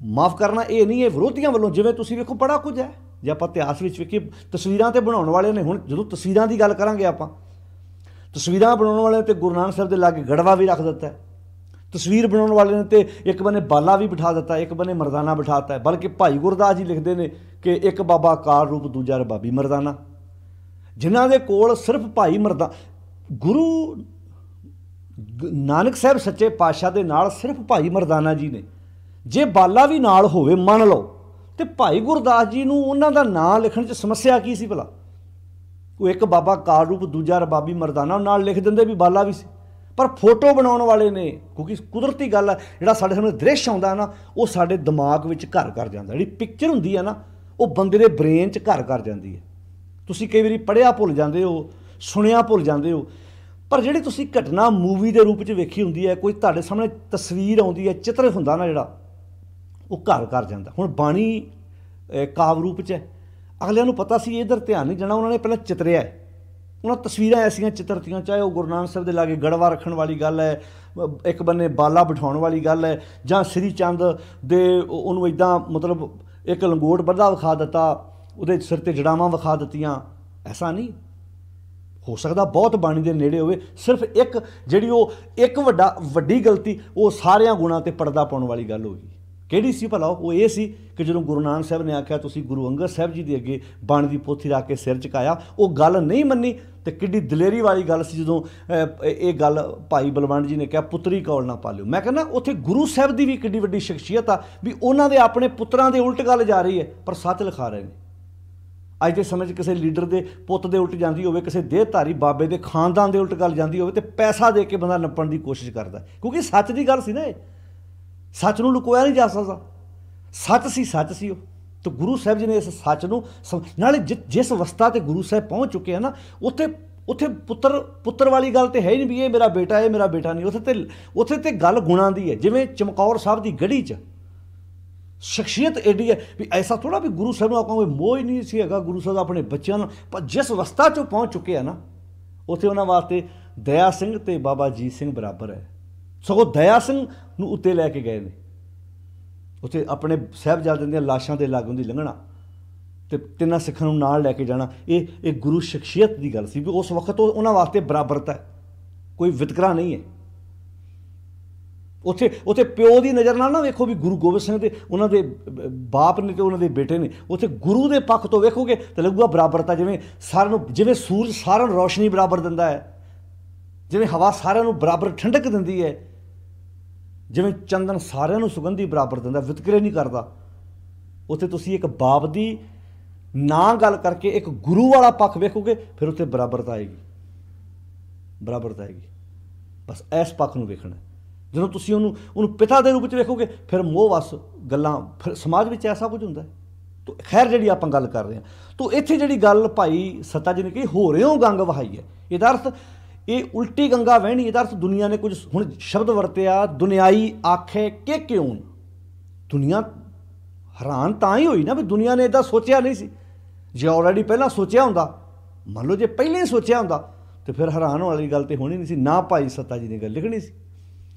ਮਾਫ਼ ਕਰਨਾ ਇਹ ਨਹੀਂ, ਇਹ ਵਿਰੋਧੀਆਂ ਵੱਲੋਂ। ਜਿਵੇਂ ਤੁਸੀਂ ਵੇਖੋ ਬੜਾ ਕੁਝ ਹੈ, ਜੇ ਆਪਾਂ ਇਤਿਹਾਸ ਵਿੱਚ ਵੇਖੀਏ ਤਸਵੀਰਾਂ ਤੇ ਬਣਾਉਣ ਵਾਲੇ ਨੇ। ਹੁਣ ਜਦੋਂ ਤਸਵੀਰਾਂ ਦੀ ਗੱਲ ਕਰਾਂਗੇ ਆਪਾਂ, ਤਸਵੀਰਾਂ ਬਣਾਉਣ ਵਾਲੇ ਤੇ ਗੁਰੂ ਨਾਨਕ ਸਾਹਿਬ ਦੇ ਲਾਗੇ ਗੜਵਾ ਵੀ ਰੱਖ ਦਿੱਤਾ ਹੈ। ਤਸਵੀਰ ਬਣਾਉਣ ਵਾਲੇ ਨੇ ਤੇ ਇੱਕ ਬੰਨੇ ਬਾਲਾ ਵੀ ਬਿਠਾ ਦਿੱਤਾ, ਇੱਕ ਬੰਨੇ ਮਰਦਾਨਾ ਬਿਠਾਤਾ ਹੈ। ਬਲਕਿ ਭਾਈ ਗੁਰਦਾਸ ਜੀ ਲਿਖਦੇ ਨੇ ਕਿ ਇੱਕ ਬਾਬਾ ਕਾਰ ਰੂਪ, ਦੂਜਾ ਰਬਾਬੀ ਮਰਦਾਨਾ। ਜਿਨ੍ਹਾਂ ਦੇ ਕੋਲ ਸਿਰਫ ਭਾਈ ਗੁਰੂ ਨਾਨਕ ਸਾਹਿਬ ਸੱਚੇ ਪਾਤਸ਼ਾਹ ਦੇ ਨਾਲ ਸਿਰਫ ਭਾਈ ਮਰਦਾਨਾ ਜੀ ਨੇ। ਜੇ ਬਾਲਾ ਵੀ ਨਾਲ ਹੋਵੇ ਮੰਨ ਲਓ, ਤੇ ਭਾਈ ਗੁਰਦਾਸ ਜੀ ਨੂੰ ਉਹਨਾਂ ਦਾ ਨਾਂ ਲਿਖਣ 'ਚ ਸਮੱਸਿਆ ਕੀ ਸੀ ਭਲਾ? ਉਹ ਇੱਕ ਬਾਬਾ ਕਾਰ ਰੂਪ, ਦੂਜਾ ਰਬਾਬੀ ਮਰਦਾਨਾ ਨਾਲ ਲਿਖ ਦਿੰਦੇ ਵੀ ਬਾਲਾ ਵੀ ਸੀ। ਪਰ ਫੋਟੋ ਬਣਾਉਣ ਵਾਲੇ ਨੇ, ਕਿਉਂਕਿ ਕੁਦਰਤੀ ਗੱਲ ਹੈ, ਜਿਹੜਾ ਸਾਡੇ ਸਾਹਮਣੇ ਦ੍ਰਿਸ਼ ਆਉਂਦਾ ਨਾ ਉਹ ਸਾਡੇ ਦਿਮਾਗ ਵਿੱਚ ਘਰ ਕਰ ਜਾਂਦਾ। ਜਿਹੜੀ ਪਿਕਚਰ ਹੁੰਦੀ ਹੈ ਨਾ ਉਹ ਬੰਦੇ ਦੇ ਬ੍ਰੇਨ 'ਚ ਘਰ ਕਰ ਜਾਂਦੀ ਹੈ। ਤੁਸੀਂ ਕਈ ਵਾਰੀ ਪੜ੍ਹਿਆ ਭੁੱਲ ਜਾਂਦੇ ਹੋ, ਸੁਣਿਆ ਭੁੱਲ ਜਾਂਦੇ ਹੋ, ਪਰ ਜਿਹੜੀ ਤੁਸੀਂ ਘਟਨਾ ਮੂਵੀ ਦੇ ਰੂਪ 'ਚ ਵੇਖੀ ਹੁੰਦੀ ਹੈ, ਕੋਈ ਤੁਹਾਡੇ ਸਾਹਮਣੇ ਤਸਵੀਰ ਆਉਂਦੀ ਹੈ, ਚਿੱਤਰ ਹੁੰਦਾ ਨਾ ਜਿਹੜਾ, ਉਹ ਘਰ ਕਰ ਜਾਂਦਾ। ਹੁਣ ਬਾਣੀ ਕਾਵ ਰੂਪ 'ਚ ਹੈ, ਅਗਲਿਆਂ ਨੂੰ ਪਤਾ ਸੀ ਇੱਧਰ ਧਿਆਨ ਨਹੀਂ ਜਾਣਾ, ਉਹਨਾਂ ਨੇ ਪਹਿਲਾਂ ਚਿਤਰਿਆ ਹੈ। ਉਹਨਾਂ ਤਸਵੀਰਾਂ ਐਸੀਆਂ ਚਿੱਤਰਤੀਆਂ, ਚਾਹੇ ਉਹ ਗੁਰੂ ਨਾਨਕ ਸਾਹਿਬ ਦੇ ਲਾਗੇ ਗੜਵਾ ਰੱਖਣ ਵਾਲੀ ਗੱਲ ਹੈ, ਇੱਕ ਬੰਨੇ ਬਾਲਾ ਬਿਠਾਉਣ ਵਾਲੀ ਗੱਲ ਹੈ, ਜਾਂ ਸ੍ਰੀ ਚੰਦ ਦੇ ਉਹਨੂੰ ਇੱਦਾਂ ਮਤਲਬ ਇੱਕ ਲੰਗੋਟ ਬੱਧਾ ਵਿਖਾ ਦਿੱਤਾ, ਉਹਦੇ ਸਿਰ 'ਤੇ ਜੜਾਵਾਂ ਵਿਖਾ ਦਿੱਤੀਆਂ। ਐਸਾ ਨਹੀਂ ਹੋ ਸਕਦਾ, ਬਹੁਤ ਬਾਣੀ ਦੇ ਨੇੜੇ ਹੋਵੇ। ਸਿਰਫ ਇੱਕ ਜਿਹੜੀ ਉਹ ਇੱਕ ਵੱਡੀ ਗਲਤੀ, ਉਹ ਸਾਰਿਆਂ ਗੁਣਾਂ 'ਤੇ ਪਰਦਾ ਪਾਉਣ ਵਾਲੀ ਗੱਲ ਹੋ ਗਈ। ਕਿਹੜੀ ਸੀ ਭਲਾ? ਉਹ ਇਹ ਸੀ ਕਿ ਜਦੋਂ ਗੁਰੂ ਨਾਨਕ ਸਾਹਿਬ ਨੇ ਆਖਿਆ ਤੁਸੀਂ ਗੁਰੂ ਅੰਗਦ ਸਾਹਿਬ ਜੀ ਦੇ ਅੱਗੇ ਬਾਣੀ ਦੀ ਪੋਥੀ ਰੱਖ ਕੇ ਸਿਰ ਝੁਕਾਇਆ, ਉਹ ਗੱਲ ਨਹੀਂ ਮੰਨੀ। ਅਤੇ ਕਿੱਡੀ ਦਲੇਰੀ ਵਾਲੀ ਗੱਲ ਸੀ ਜਦੋਂ ਇਹ ਗੱਲ ਭਾਈ ਬਲਵੰਡ ਜੀ ਨੇ ਕਿਹਾ ਪੁੱਤਰੀ ਕੌਲ ਨਾ ਪਾਲਿਓ। ਮੈਂ ਕਹਿੰਦਾ ਉੱਥੇ ਗੁਰੂ ਸਾਹਿਬ ਦੀ ਵੀ ਕਿੱਡੀ ਵੱਡੀ ਸ਼ਖਸੀਅਤ ਆ ਵੀ ਉਹਨਾਂ ਦੇ ਆਪਣੇ ਪੁੱਤਰਾਂ ਦੇ ਉਲਟ ਗੱਲ ਜਾ ਰਹੀ ਹੈ, ਪਰ ਸੱਚ ਲਿਖਾ ਰਹੇ ਨੇ। ਅੱਜ ਦੇ ਸਮੇਂ 'ਚ ਕਿਸੇ ਲੀਡਰ ਦੇ ਪੁੱਤ ਦੇ ਉਲਟ ਜਾਂਦੀ ਹੋਵੇ, ਕਿਸੇ ਦੇਹਧਾਰੀ ਬਾਬੇ ਦੇ ਖਾਨਦਾਨ ਦੇ ਉਲਟ ਗੱਲ ਜਾਂਦੀ ਹੋਵੇ, ਤੇ ਪੈਸਾ ਦੇ ਕੇ ਬੰਦਾ ਨੱਪਣ ਦੀ ਕੋਸ਼ਿਸ਼ ਕਰਦਾ, ਕਿਉਂਕਿ ਸੱਚ ਦੀ ਗੱਲ ਸੀ ਨਾ। ਇਹ ਸੱਚ ਨੂੰ ਲੁਕੋਇਆ ਨਹੀਂ ਜਾ ਸਕਦਾ, ਸੱਚ ਸੀ ਉਹ। ਤਾਂ ਗੁਰੂ ਸਾਹਿਬ ਜੀ ਨੇ ਇਸ ਸੱਚ ਨੂੰ ਨਾਲੇ ਜਿਸ ਅਵਸਥਾ 'ਤੇ ਗੁਰੂ ਸਾਹਿਬ ਪਹੁੰਚ ਚੁੱਕੇ ਆ ਨਾ, ਉੱਥੇ ਪੁੱਤਰ ਵਾਲੀ ਗੱਲ ਤਾਂ ਹੈ ਹੀ ਨਹੀਂ ਵੀ ਇਹ ਮੇਰਾ ਬੇਟਾ, ਇਹ ਮੇਰਾ ਬੇਟਾ ਨਹੀਂ। ਉੱਥੇ ਤੇ ਗੱਲ ਗੁਣਾਂ ਦੀ ਹੈ। ਜਿਵੇਂ ਚਮਕੌਰ ਸਾਹਿਬ ਦੀ ਗੜੀ 'ਚ ਸ਼ਖਸੀਅਤ ਐਡੀ ਹੈ ਵੀ ਐਸਾ ਥੋੜ੍ਹਾ ਵੀ ਗੁਰੂ ਸਾਹਿਬ ਨੂੰ ਆਪਾਂ ਕੋਈ ਮੋਹ ਹੀ ਨਹੀਂ ਸੀ ਹੈਗਾ ਗੁਰੂ ਸਾਹਿਬ ਆਪਣੇ ਬੱਚਿਆਂ ਨੂੰ। ਪਰ ਜਿਸ ਅਵਸਥਾ 'ਚੋਂ ਪਹੁੰਚ ਚੁੱਕੇ ਆ ਨਾ, ਉੱਥੇ ਉਹਨਾਂ ਵਾਸਤੇ ਦਇਆ ਸਿੰਘ ਅਤੇ ਬਾਬਾ ਅਜੀਤ ਸਿੰਘ ਬਰਾਬਰ ਹੈ। ਸਗੋਂ ਦਇਆ ਸਿੰਘ ਨੂੰ ਉੱਤੇ ਲੈ ਕੇ ਗਏ ਨੇ। ਉੱਥੇ ਆਪਣੇ ਸਾਹਿਬਜ਼ਾਦਿਆਂ ਦੀਆਂ ਲਾਸ਼ਾਂ ਦੇ ਲਾਗੋਂ ਦੀ ਲੰਘਣਾ ਤੇ ਤਿੰਨਾਂ ਸਿੱਖਾਂ ਨੂੰ ਨਾਲ ਲੈ ਕੇ ਜਾਣਾ, ਇਹ ਗੁਰੂ ਸ਼ਖਸੀਅਤ ਦੀ ਗੱਲ ਸੀ ਵੀ ਉਸ ਵਕਤ ਉਹਨਾਂ ਵਾਸਤੇ ਬਰਾਬਰਤਾ ਹੈ, ਕੋਈ ਵਿਤਕਰਾ ਨਹੀਂ ਹੈ। ਉੱਥੇ ਪਿਓ ਦੀ ਨਜ਼ਰ ਨਾਲ ਨਾ ਵੇਖੋ ਵੀ ਗੁਰੂ ਗੋਬਿੰਦ ਸਿੰਘ ਦੇ ਉਹਨਾਂ ਦੇ ਬਾਪ ਨੇ ਤੇ ਉਹਨਾਂ ਦੇ ਬੇਟੇ ਨੇ, ਉੱਥੇ ਗੁਰੂ ਦੇ ਪੱਖ ਤੋਂ ਵੇਖੋਗੇ ਤਾਂ ਲੱਗੂਗਾ ਬਰਾਬਰਤਾ। ਜਿਵੇਂ ਸਾਰਿਆਂ ਨੂੰ, ਜਿਵੇਂ ਸੂਰਜ ਸਾਰਿਆਂ ਨੂੰ ਰੌਸ਼ਨੀ ਬਰਾਬਰ ਦਿੰਦਾ ਹੈ, ਜਿਵੇਂ ਹਵਾ ਸਾਰਿਆਂ ਨੂੰ ਬਰਾਬਰ ਠੰਡਕ ਦਿੰਦੀ ਹੈ, ਜਿਵੇਂ ਚੰਦਨ ਸਾਰਿਆਂ ਨੂੰ ਸੁਗੰਧੀ ਬਰਾਬਰ ਦਿੰਦਾ, ਵਿਤਕਰੇ ਨਹੀਂ ਕਰਦਾ। ਉੱਥੇ ਤੁਸੀਂ ਇੱਕ ਬਾਪ ਦੀ ਨਾ ਗੱਲ ਕਰਕੇ ਇੱਕ ਗੁਰੂ ਵਾਲਾ ਪੱਖ ਵੇਖੋਗੇ, ਫਿਰ ਉੱਥੇ ਬਰਾਬਰਤਾ ਆਏਗੀ, ਬਰਾਬਰਤਾ ਆਏਗੀ। ਬਸ ਇਸ ਪੱਖ ਨੂੰ ਵੇਖਣਾ। ਜਦੋਂ ਤੁਸੀਂ ਉਹਨੂੰ ਪਿਤਾ ਦੇ ਰੂਪ ਵਿੱਚ ਵੇਖੋਗੇ, ਫਿਰ ਮੋਹ ਵਸ ਗੱਲਾਂ, ਫਿਰ ਸਮਾਜ ਵਿੱਚ ਐਸਾ ਕੁਝ ਹੁੰਦਾ। ਤੋ ਖੈਰ ਜਿਹੜੀ ਆਪਾਂ ਗੱਲ ਕਰ ਰਹੇ ਹਾਂ, ਤੋ ਇੱਥੇ ਜਿਹੜੀ ਗੱਲ ਭਾਈ ਸੱਤਾ ਜੀ ਨੇ ਕਹੀ ਹੋ ਰਿਓ ਗੰਗ ਵਹਾਈ ਹੈ, ਇਹਦਾ ਅਰਥ ਇਹ ਉਲਟੀ ਗੰਗਾ ਵਹਿਣੀ। ਇਹਦਾ ਅਰਥ ਦੁਨੀਆ ਨੇ ਕੁਝ ਹੁਣ ਸ਼ਬਦ ਵਰਤਿਆ, ਦੁਨਿਆਈ ਆਖੇ ਕਿ ਕਿਉਂ। ਦੁਨੀਆ ਹੈਰਾਨ ਤਾਂ ਹੀ ਹੋਈ ਨਾ ਵੀ ਦੁਨੀਆ ਨੇ ਇੱਦਾਂ ਸੋਚਿਆ ਨਹੀਂ ਸੀ। ਜੇ ਆਲਰੇਡੀ ਪਹਿਲਾਂ ਸੋਚਿਆ ਹੁੰਦਾ, ਮੰਨ ਲਓ ਜੇ ਪਹਿਲਾਂ ਹੀ ਸੋਚਿਆ ਹੁੰਦਾ, ਤਾਂ ਫਿਰ ਹੈਰਾਨ ਵਾਲੀ ਗੱਲ ਤਾਂ ਹੋਣੀ ਨਹੀਂ ਸੀ, ਨਾ ਭਾਈ ਸੱਤਾ ਜੀ ਨੇ ਗੱਲ ਲਿਖਣੀ ਸੀ।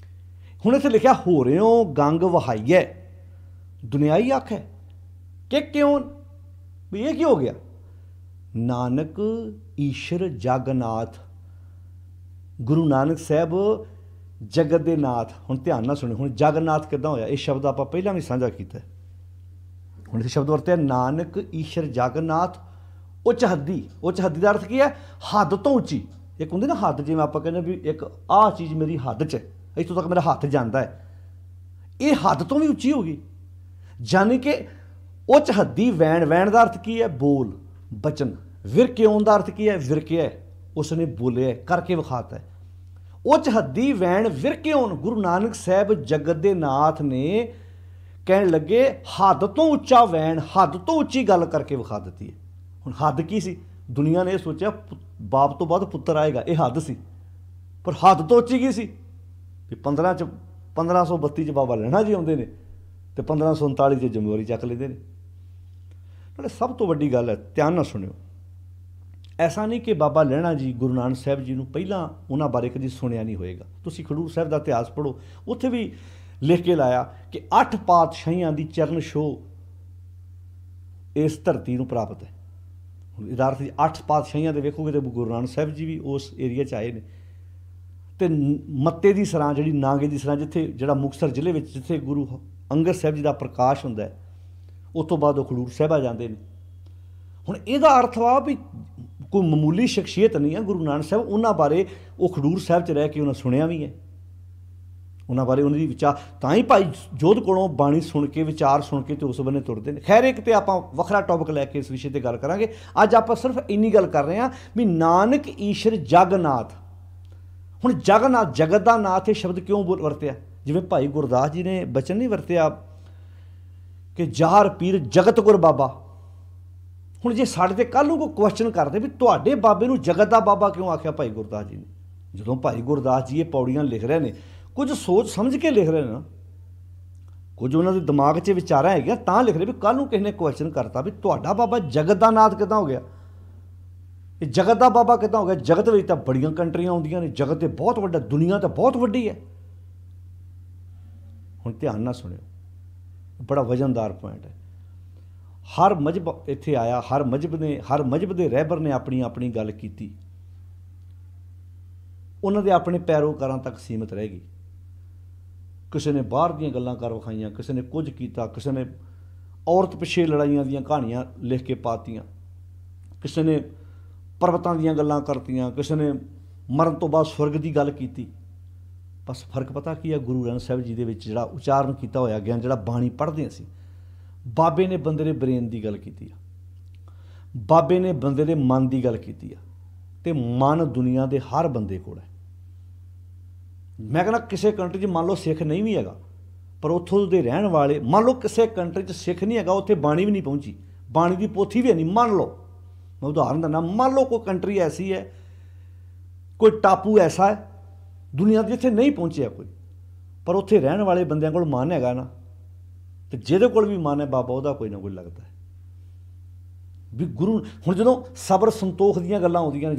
ਹੁਣ ਇੱਥੇ ਲਿਖਿਆ ਹੋ ਰਿਓ ਗੰਗ ਵਹਾਈਐ ਦੁਨਿਆਈ ਆਖੇ ਕਿ ਕਿਉਂ, ਵੀ ਇਹ ਕੀ ਹੋ ਗਿਆ। ਨਾਨਕ ਈਸ਼ਰ ਜਗਨਾਥ, ਗੁਰੂ ਨਾਨਕ ਸਾਹਿਬ ਜਗਤ ਦੇ ਨਾਥ। ਹੁਣ ਧਿਆਨ ਨਾਲ ਸੁਣਿਓ, ਹੁਣ ਜਗਨਾਥ ਕਿੱਦਾਂ ਹੋਇਆ, ਇਹ ਸ਼ਬਦ ਆਪਾਂ ਪਹਿਲਾਂ ਵੀ ਸਾਂਝਾ ਕੀਤਾ। ਹੁਣ ਇਹ ਸ਼ਬਦ ਵਰਤਿਆ ਨਾਨਕ ਈਸ਼ਰ ਜਗਨਾਥ ਉੱਚ ਹੱਦੀ। ਉੱਚ ਹੱਦੀ ਦਾ ਅਰਥ ਕੀ ਹੈ, ਹੱਦ ਤੋਂ ਉੱਚੀ। ਇੱਕ ਹੁੰਦੀ ਨਾ ਹੱਦ, ਜਿਵੇਂ ਆਪਾਂ ਕਹਿੰਦੇ ਵੀ ਇੱਕ ਆਹ ਚੀਜ਼ ਮੇਰੀ ਹੱਦ 'ਚ ਹੈ, ਇੱਥੋਂ ਤੱਕ ਮੇਰਾ ਹੱਥ ਜਾਂਦਾ ਹੈ, ਇਹ ਹੱਦ ਤੋਂ ਵੀ ਉੱਚੀ ਹੋ ਗਈ। ਯਾਨੀ ਕਿ ਉੱਚ ਹੱਦੀ ਵੈਣ। ਵੈਣ ਦਾ ਅਰਥ ਕੀ ਹੈ, ਬੋਲ, ਬਚਨ। ਵਿਰਕਿਉਂ ਦਾ ਅਰਥ ਕੀ ਹੈ, ਵਿਰਕਿਆ, ਉਸਨੇ ਬੋਲਿਆ, ਕਰਕੇ ਵਿਖਾਤਾ। ਉੱਚ ਹੱਦੀ ਵੈਣ ਵਿਰਕਿਉਂ। ਗੁਰੂ ਨਾਨਕ ਸਾਹਿਬ ਜਗਤ ਦੇ ਨਾਥ ਨੇ ਕਹਿਣ ਲੱਗੇ ਹੱਦ ਤੋਂ ਉੱਚਾ ਵੈਣ, ਹੱਦ ਤੋਂ ਉੱਚੀ ਗੱਲ ਕਰਕੇ ਵਿਖਾ ਦਿੱਤੀ ਹੈ। ਹੁਣ ਹੱਦ ਕੀ ਸੀ, ਦੁਨੀਆ ਨੇ ਇਹ ਸੋਚਿਆ ਬਾਪ ਤੋਂ ਬਾਅਦ ਪੁੱਤਰ ਆਏਗਾ, ਇਹ ਹੱਦ ਸੀ। ਪਰ ਹੱਦ ਤੋਂ ਉੱਚੀ ਕੀ ਸੀ ਵੀ 1532 'ਚ ਬਾਬਾ ਲਹਿਣਾ ਜੀ ਆਉਂਦੇ ਨੇ ਅਤੇ 1539 'ਚ ਜ਼ਿੰਮੇਵਾਰੀ ਚੱਕ ਲੈਂਦੇ ਨੇ। ਨਾਲੇ ਸਭ ਤੋਂ ਵੱਡੀ ਗੱਲ ਹੈ, ਧਿਆਨ ਨਾਲ ਸੁਣਿਓ, ਐਸਾ ਨਹੀਂ ਕਿ ਬਾਬਾ ਲਹਿਣਾ ਜੀ ਗੁਰੂ ਨਾਨਕ ਸਾਹਿਬ ਜੀ ਨੂੰ ਪਹਿਲਾਂ ਉਹਨਾਂ ਬਾਰੇ ਕਦੀ ਸੁਣਿਆ ਨਹੀਂ ਹੋਏਗਾ। ਤੁਸੀਂ ਖਡੂਰ ਸਾਹਿਬ ਦਾ ਇਤਿਹਾਸ ਪੜ੍ਹੋ, ਉੱਥੇ ਵੀ ਲਿਖ ਕੇ ਲਾਇਆ ਕਿ 8 ਪਾਤਸ਼ਾਹੀਆਂ ਦੀ ਚਰਨ ਛੋਹ ਇਸ ਧਰਤੀ ਨੂੰ ਪ੍ਰਾਪਤ ਹੈ। ਹੁਣ ਇਹਦਾ ਅਰਥ 8 ਪਾਤਸ਼ਾਹੀਆਂ ਦੇ ਵੇਖੋਗੇ ਤਾਂ ਗੁਰੂ ਨਾਨਕ ਸਾਹਿਬ ਜੀ ਵੀ ਉਸ ਏਰੀਆ 'ਚ ਆਏ ਨੇ। ਅਤੇ ਮੱਤੇ ਦੀ ਸਰਾਂ, ਜਿਹੜੀ ਨਾਗੇ ਦੀ ਸਰਾਂ, ਜਿੱਥੇ ਜਿਹੜਾ ਮੁਕਤਸਰ ਜ਼ਿਲ੍ਹੇ ਵਿੱਚ ਜਿੱਥੇ ਗੁਰੂ ਅੰਗਦ ਸਾਹਿਬ ਜੀ ਦਾ ਪ੍ਰਕਾਸ਼ ਹੁੰਦਾ ਹੈ, ਉਸ ਤੋਂ ਬਾਅਦ ਉਹ ਖਡੂਰ ਸਾਹਿਬ ਆ ਜਾਂਦੇ ਨੇ। ਹੁਣ ਇਹਦਾ ਅਰਥ ਵਾ ਵੀ ਕੋਈ ਮਾਮੂਲੀ ਸ਼ਖਸੀਅਤ ਨਹੀਂ ਹੈ ਗੁਰੂ ਨਾਨਕ ਸਾਹਿਬ। ਉਹਨਾਂ ਬਾਰੇ ਉਹ ਖਡੂਰ ਸਾਹਿਬ 'ਚ ਰਹਿ ਕੇ ਉਹਨਾਂ ਸੁਣਿਆ ਵੀ ਹੈ, ਉਹਨਾਂ ਬਾਰੇ ਉਹਨਾਂ ਦੀ ਵਿਚਾਰ। ਤਾਂ ਹੀ ਭਾਈ ਜੋਧ ਕੋਲੋਂ ਬਾਣੀ ਸੁਣ ਕੇ, ਵਿਚਾਰ ਸੁਣ ਕੇ ਤੇ ਉਸ ਬੰਨੇ ਤੁਰਦੇ ਨੇ। ਖੈਰ ਇੱਕ ਤੇ ਆਪਾਂ ਵੱਖਰਾ ਟੌਪਿਕ ਲੈ ਕੇ ਇਸ ਵਿਸ਼ੇ 'ਤੇ ਗੱਲ ਕਰਾਂਗੇ। ਅੱਜ ਆਪਾਂ ਸਿਰਫ ਇੰਨੀ ਗੱਲ ਕਰ ਰਹੇ ਹਾਂ ਵੀ ਨਾਨਕ ਈਸ਼ਰ ਜਗਨਾਥ। ਹੁਣ ਜਗਨਾਥ, ਜਗਤ ਦਾ ਨਾਥ, ਇਹ ਸ਼ਬਦ ਕਿਉਂ ਵਰਤਿਆ? ਜਿਵੇਂ ਭਾਈ ਗੁਰਦਾਸ ਜੀ ਨੇ ਬਚਨ ਨਹੀਂ ਵਰਤਿਆ ਕਿ ਜਾਹਰ ਪੀਰ ਜਗਤ ਗੁਰ ਬਾਬਾ। ਹੁਣ ਜੇ ਸਾਡੇ 'ਤੇ ਕੱਲ੍ਹ ਨੂੰ ਕੋਈ ਕੁਐਸਚਨ ਕਰਦੇ ਵੀ ਤੁਹਾਡੇ ਬਾਬੇ ਨੂੰ ਜਗਤ ਦਾ ਬਾਬਾ ਕਿਉਂ ਆਖਿਆ ਭਾਈ ਗੁਰਦਾਸ ਜੀ ਨੇ, ਜਦੋਂ ਭਾਈ ਗੁਰਦਾਸ ਜੀ ਇਹ ਪੌੜੀਆਂ ਲਿਖ ਰਹੇ ਨੇ, ਕੁਝ ਸੋਚ ਸਮਝ ਕੇ ਲਿਖ ਰਹੇ ਨੇ ਨਾ, ਕੁਝ ਉਹਨਾਂ ਦੇ ਦਿਮਾਗ 'ਚ ਵਿਚਾਰਾਂ ਹੈਗੀਆਂ ਤਾਂ ਲਿਖ ਰਹੇ ਵੀ ਕੱਲ੍ਹ ਨੂੰ ਕਿਸੇ ਨੇ ਕੁਐਸਚਨ ਕਰਤਾ ਵੀ ਤੁਹਾਡਾ ਬਾਬਾ ਜਗਤ ਦਾ ਨਾਥ ਕਿੱਦਾਂ ਹੋ ਗਿਆ, ਇਹ ਜਗਤ ਦਾ ਬਾਬਾ ਕਿੱਦਾਂ ਹੋ ਗਿਆ। ਜਗਤ ਵਿੱਚ ਤਾਂ ਬੜੀਆਂ ਕੰਟਰੀਆਂ ਆਉਂਦੀਆਂ ਨੇ, ਜਗਤ ਤੇ ਬਹੁਤ ਵੱਡਾ, ਦੁਨੀਆ ਤਾਂ ਬਹੁਤ ਵੱਡੀ ਹੈ। ਹੁਣ ਧਿਆਨ ਨਾਲ ਸੁਣਿਓ, ਬੜਾ ਵਜ਼ਨਦਾਰ ਪੁਆਇੰਟ ਹੈ। ਹਰ ਮਜ਼ਹਬ ਇੱਥੇ ਆਇਆ, ਹਰ ਮਜ਼ਹਬ ਦੇ ਰਹਿਬਰ ਨੇ ਆਪਣੀ ਆਪਣੀ ਗੱਲ ਕੀਤੀ, ਉਹਨਾਂ ਦੇ ਆਪਣੇ ਪੈਰੋਕਾਰਾਂ ਤੱਕ ਸੀਮਿਤ ਰਹਿ ਗਈ। ਕਿਸੇ ਨੇ ਬਾਹਰ ਦੀਆਂ ਗੱਲਾਂ ਕਰ ਵਿਖਾਈਆਂ, ਕਿਸੇ ਨੇ ਕੁਝ ਕੀਤਾ, ਕਿਸੇ ਨੇ ਔਰਤ ਪਿੱਛੇ ਲੜਾਈਆਂ ਦੀਆਂ ਕਹਾਣੀਆਂ ਲਿਖ ਕੇ ਪਾਤੀਆਂ, ਕਿਸੇ ਨੇ ਪਰਬਤਾਂ ਦੀਆਂ ਗੱਲਾਂ ਕਰਤੀਆਂ, ਕਿਸੇ ਨੇ ਮਰਨ ਤੋਂ ਬਾਅਦ ਸਵਰਗ ਦੀ ਗੱਲ ਕੀਤੀ। ਬਸ ਫਰਕ ਪਤਾ ਕੀ ਆ, ਗੁਰੂ ਗ੍ਰੰਥ ਸਾਹਿਬ ਜੀ ਦੇ ਵਿੱਚ ਜਿਹੜਾ ਉਚਾਰਨ ਕੀਤਾ ਹੋਇਆ ਗਿਆ, ਜਿਹੜਾ ਬਾਣੀ ਪੜ੍ਹਦੇ ਅਸੀਂ, ਬਾਬੇ ਨੇ ਬੰਦੇ ਦੇ ਬ੍ਰੇਨ ਦੀ ਗੱਲ ਕੀਤੀ ਆ, ਬਾਬੇ ਨੇ ਬੰਦੇ ਦੇ ਮਨ ਦੀ ਗੱਲ ਕੀਤੀ ਆ, ਅਤੇ ਮਨ ਦੁਨੀਆ ਦੇ ਹਰ ਬੰਦੇ ਕੋਲ ਹੈ। ਮੈਂ ਕਹਿੰਦਾ ਕਿਸੇ ਕੰਟਰੀ 'ਚ ਮੰਨ ਲਓ ਸਿੱਖ ਨਹੀਂ ਵੀ ਹੈਗਾ, ਪਰ ਉੱਥੋਂ ਦੇ ਰਹਿਣ ਵਾਲੇ, ਮੰਨ ਲਓ ਕਿਸੇ ਕੰਟਰੀ 'ਚ ਸਿੱਖ ਨਹੀਂ ਹੈਗਾ, ਉੱਥੇ ਬਾਣੀ ਵੀ ਨਹੀਂ ਪਹੁੰਚੀ, ਬਾਣੀ ਦੀ ਪੋਥੀ ਵੀ ਹੈ ਨਹੀਂ, ਮੰਨ ਲਓ, ਮੈਂ ਉਦਾਹਰਨ ਦਿੰਦਾ, ਮੰਨ ਲਓ ਕੋਈ ਕੰਟਰੀ ਐਸੀ ਹੈ, ਕੋਈ ਟਾਪੂ ਐਸਾ ਹੈ ਦੁਨੀਆ ਦੀ ਜਿੱਥੇ ਨਹੀਂ ਪਹੁੰਚਿਆ ਕੋਈ, ਪਰ ਉੱਥੇ ਰਹਿਣ ਵਾਲੇ ਬੰਦਿਆਂ ਕੋਲ ਮਨ ਹੈਗਾ ਨਾ, ਅਤੇ ਜਿਹਦੇ ਕੋਲ ਵੀ ਮਨ ਹੈ ਬਾਬਾ ਉਹਦਾ ਕੋਈ ਨਾ ਕੋਈ ਲੱਗਦਾ ਹੈ ਵੀ ਗੁਰੂ। ਹੁਣ ਜਦੋਂ ਸਬਰ ਸੰਤੋਖ ਦੀਆਂ ਗੱਲਾਂ ਆਉਂਦੀਆਂ ਨੇ,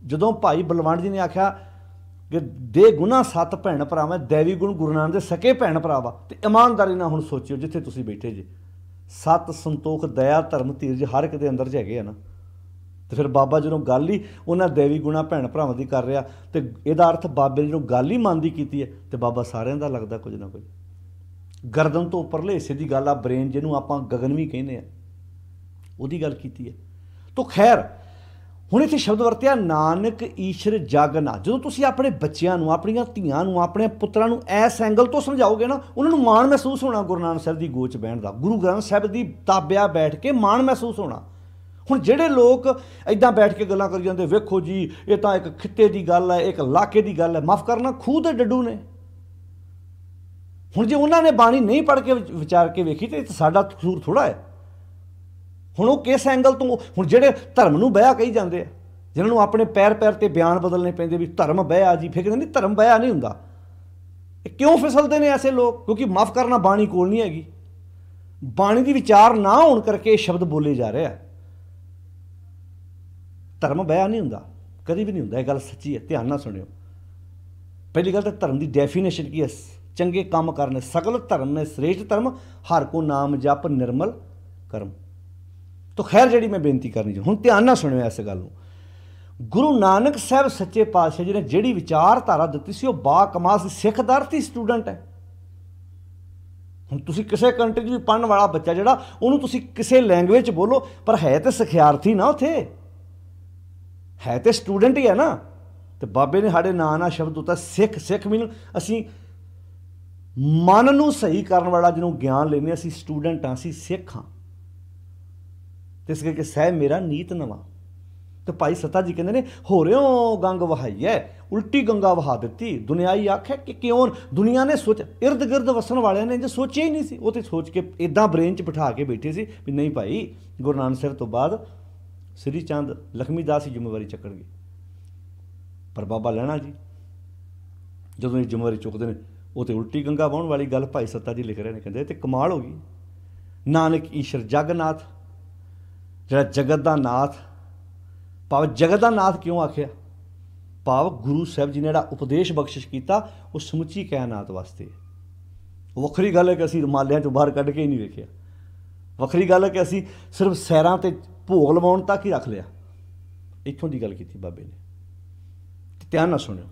ਜਦੋਂ ਭਾਈ ਬਲਵੰਡ ਜੀ ਨੇ ਆਖਿਆ कि दे गुना सत भैन भरा मैं दैवी गुण गुरु नानक दे सके भैन भरा वा। तो ईमानदारी नाल हुण सोचिओ जिथे तुसीं बैठे जे, सत संतोख दया धर्म धीरज हर एक दे अंदर च हैगे आ ना। तो फिर बाबा जो गल ही उन्होंने दैवी गुणा भैन भरावां की कर रहा, तो यदा अर्थ बाबे ने जो गल ही मन की की है, तो बाबा सारिਆਂ का लगता कुछ ना कुछ। गर्दन तो उपरले हिस्से की गल आ, ब्रेन जिन्हों आप गगन भी कहने आ, उहदी गल की है। तो खैर हुण इत्थे शब्द वरतिया नानक ईश्वर जग ना। जो तुसीं अपने बच्चों अपन धियां अपने पुत्रां इस एंगल तो समझाओगे ना, उन्होंने माण महसूस होना गुरु नानक साहिब की गोच बहन का, गुरु ग्रंथ साहिब की ताबिया बैठ के माण महसूस होना। हुण जिहड़े लोग इदां बैठ के गल्लां करी जांदे, वेखो जी ये तां एक खित्ते की गल है, एक इलाके की गल है, माफ़ करना खूह दे डड्डू ने। हुण जे उन्होंने बाणी नहीं पढ़ के विचार के वेखी तो साडा कसूर थोड़ा है। हुण वो किस एंगल तो, हुण जिहड़े धर्म नूं बया कही जांदे, जिन्होंने अपने पैर पैर ते बयान बदलने पैंदे भी धर्म बया जी, फिर कहंदे नहीं धर्म बया नहीं हुंदा। क्यों फिसलते हैं ऐसे लोग? क्योंकि माफ़ करना बाणी कोल नहीं हैगी, बाणी की विचार ना होने करके शब्द बोले जा रहे हैं। धर्म बया नहीं हुंदा, कभी भी नहीं हुंदा, यह गल सच्ची है, ध्यान नाल सुनियो। पहली गल तो धर्म की डेफिनेशन की है, चंगे काम करने सकल धर्म ने श्रेष्ठ धर्म, हर को नाम जप निर्मल कर्म। तो खैर जी मैं बेनती करनी चाहिए, हुण ध्यान नाल सुनियो इस गल नूं। गुरु नानक साहब सच्चे पातशाह जी ने जिहड़ी विचारधारा दित्ती सी, वो बा कमाल सी। सिख दरती स्टूडेंट है। हुण तुसीं किसी कंट्री च भी पढ़न वाला बच्चा जिहड़ा उहनूं तुसीं किसी लैंगवेज बोलो, पर है तो सिखियार्थी ना, उत्थे है तो स्टूडेंट ही है ना। तो बाबे ने साढ़े नां नाल शब्द उत्ता सिख, सिख मीन असीं मन नूं सही करन वाला जिन्हों ज्ञान लेने, असीं स्टूडेंट हाँ, असीं सिख हाँ। तो इस करके सह मेरा नीत नवा। तो भाई सत्ता जी कहते हैं होरियों गंग वहाई है, उल्टी गंगा वहा दी। दुनियाई आख है कि क्यों दुनिया ने सोच, इर्द गिर्द वसन वाले ने जो सोचिया ही नहीं सी, वो तो सोच के इदा ब्रेन च बिठा के बैठे सी भी नहीं भाई गुरु नानक साहब तो बाद श्री चंद लक्ष्मी दास ही जिम्मेवारी चक्कणगे। पर बाबा लैणा जी जो ये जिम्मेवारी चुकते हैं, वो तो उल्टी गंगा वाहण वाली गल भाई सत्ता जी लिख रहे हैं। कहते तो कमाल हो गई। नानक ईश्वर जगन्नाथ, जिहड़ा जगत का नाथ, भाव जगत का नाथ क्यों आख्या? भाव गुरु साहब जी ने जिहड़ा उपदेश बख्शिश किया वो समुची कायनात वास्ते है। वखरी गल है कि असीं रुमालियां चों बाहर कढ के ही नहीं वेखिया, वखरी गल है कि असीं सिर्फ सैरां ते भोग लवाउण तक ही रख लिया। इत्थों की गल की बाबे ने, ध्यान नाल सुनियो।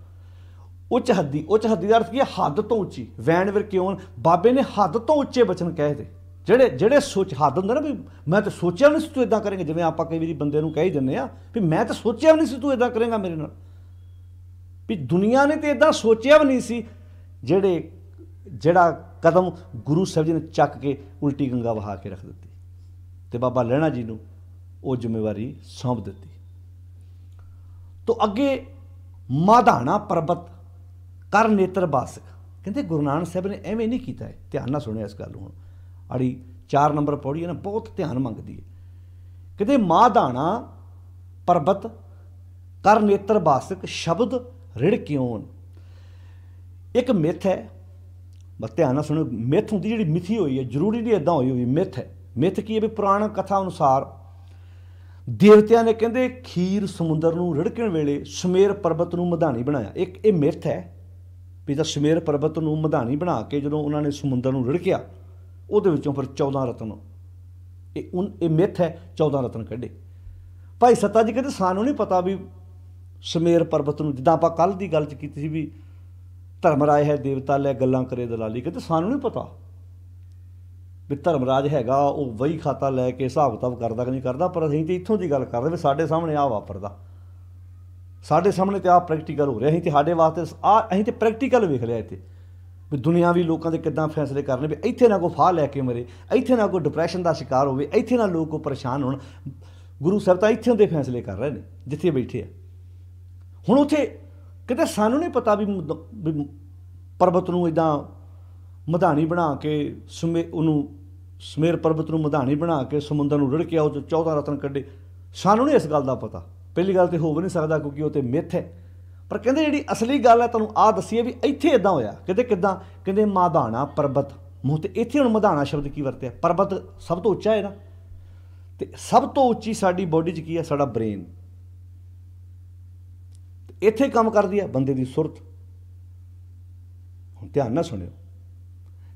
उच्च हद्दी, उच्च हद्दी का अर्थ की है हद तो उच्ची। वैन विर क्यों? बाबे ने हद तो उच्चे बचन कहे थे, ਜਿਹੜੇ ਜਿਹੜੇ सोच हद होंगे ना भी मैं तो सोचा भी नहीं तू इदा करेंगे। जिवें आप कई बार बंदे नूं कही दिंदे आ भी मैं तो सोचा भी नहीं तू इदा करेंगा मेरे नाल, भी दुनिया ने तो इदा सोचा भी नहीं सी। ਜਿਹੜਾ कदम गुरु साहब जी ने चक के उल्टी गंगा वहा के रख दी, तो बाबा लैणा जी नूं वो जिम्मेवारी सौंप दी। तो अगे माधाना पर्बत कर नेत्र बासक, कहते गुरु नानक साहब ने एवें नहीं किया है। ध्यान नाल सुनिया इस गल नूं। अड़ी 4 नंबर पौड़ी है ना, बहुत ध्यान मंगती है। कहते माधाना पर्बत कर नेत्र बासक शब्द रिड़ क्यों। एक मिथ है, बस ध्यान नाल सुनो। मिथ होंदी जिहड़ी मिथी हुई है, जरूरी नहीं इदां होई हुई। मिथ है, मिथ की है भी पुराण कथा अनुसार देवतिया ने कहते खीर समुद्र नूं रिड़कण वेले सुमेर पर्बत नूं मधानी बनाया। एक ये मिथ है भी तां सुमेर पर्बत नूं मधानी बना के जदों उन्होंने समुद्र नूं रिड़किया, ਉਹਦੇ ਵਿੱਚੋਂ फिर 14 रतन ये मिथ है, 14 रतन कढ़े। भाई सत्ता जी कहते सानू नहीं पता भी सुमेर पर्बत नूं, जिद्दां आपां कल दी गल च कीती सी भी धर्मराज है देवता लै गल्लां करे दलाली, कहते सानू नहीं पता भी धर्मराज हैगा वो वही खाता लैके हिसाब किताब करदा कि नहीं करदा। पर असीं तो इत्थों की गल करदे भी साडे सामने आ वापरदा, साडे सामने तो आ प्रैक्टिकल हो रहा। असीं तो साडे वास्ते असीं तो प्रैक्टिकल वेख लिया इत्थे भी दुनियावी लोगों के किद्दां फैसले करने भी इत्थे ना कोई फाह लैके मरे, इत्थे ना कोई डिप्रैशन का शिकार होवे, इत्थे ना लोग कोई परेशान होण। गुरु साहब तो इत्थों के फैसले कर रहे हैं जिथे बैठे आ। हुण उत्थे कहते सानू नहीं पता भी पर्बत नूं इदां मधानी बना के सुमेर पर्बत नूं मधानी बना के समुद्र नूं रिड़किया, वो 14 रतन कढ़े। सानू नहीं इस गल का पता। पहली गल तो हो भी नहीं सकता क्योंकि वो तो मिथ है। पर कहते जी असली गल है तुहानूं आ दसी है भी इत्थे इदां होया। कहते किदां? कहते माधाना पर्बत, मूँह तो इत्थे हुण मधाना शब्द की वरत्या? पर्बत सब तो उच्चा है ना, तो सब तो उच्ची साडी बॉडी च की है? साडा ब्रेन। इत्थे काम करदी है बंदे दी सुरत। हुण ध्यान नाल सुणिओ,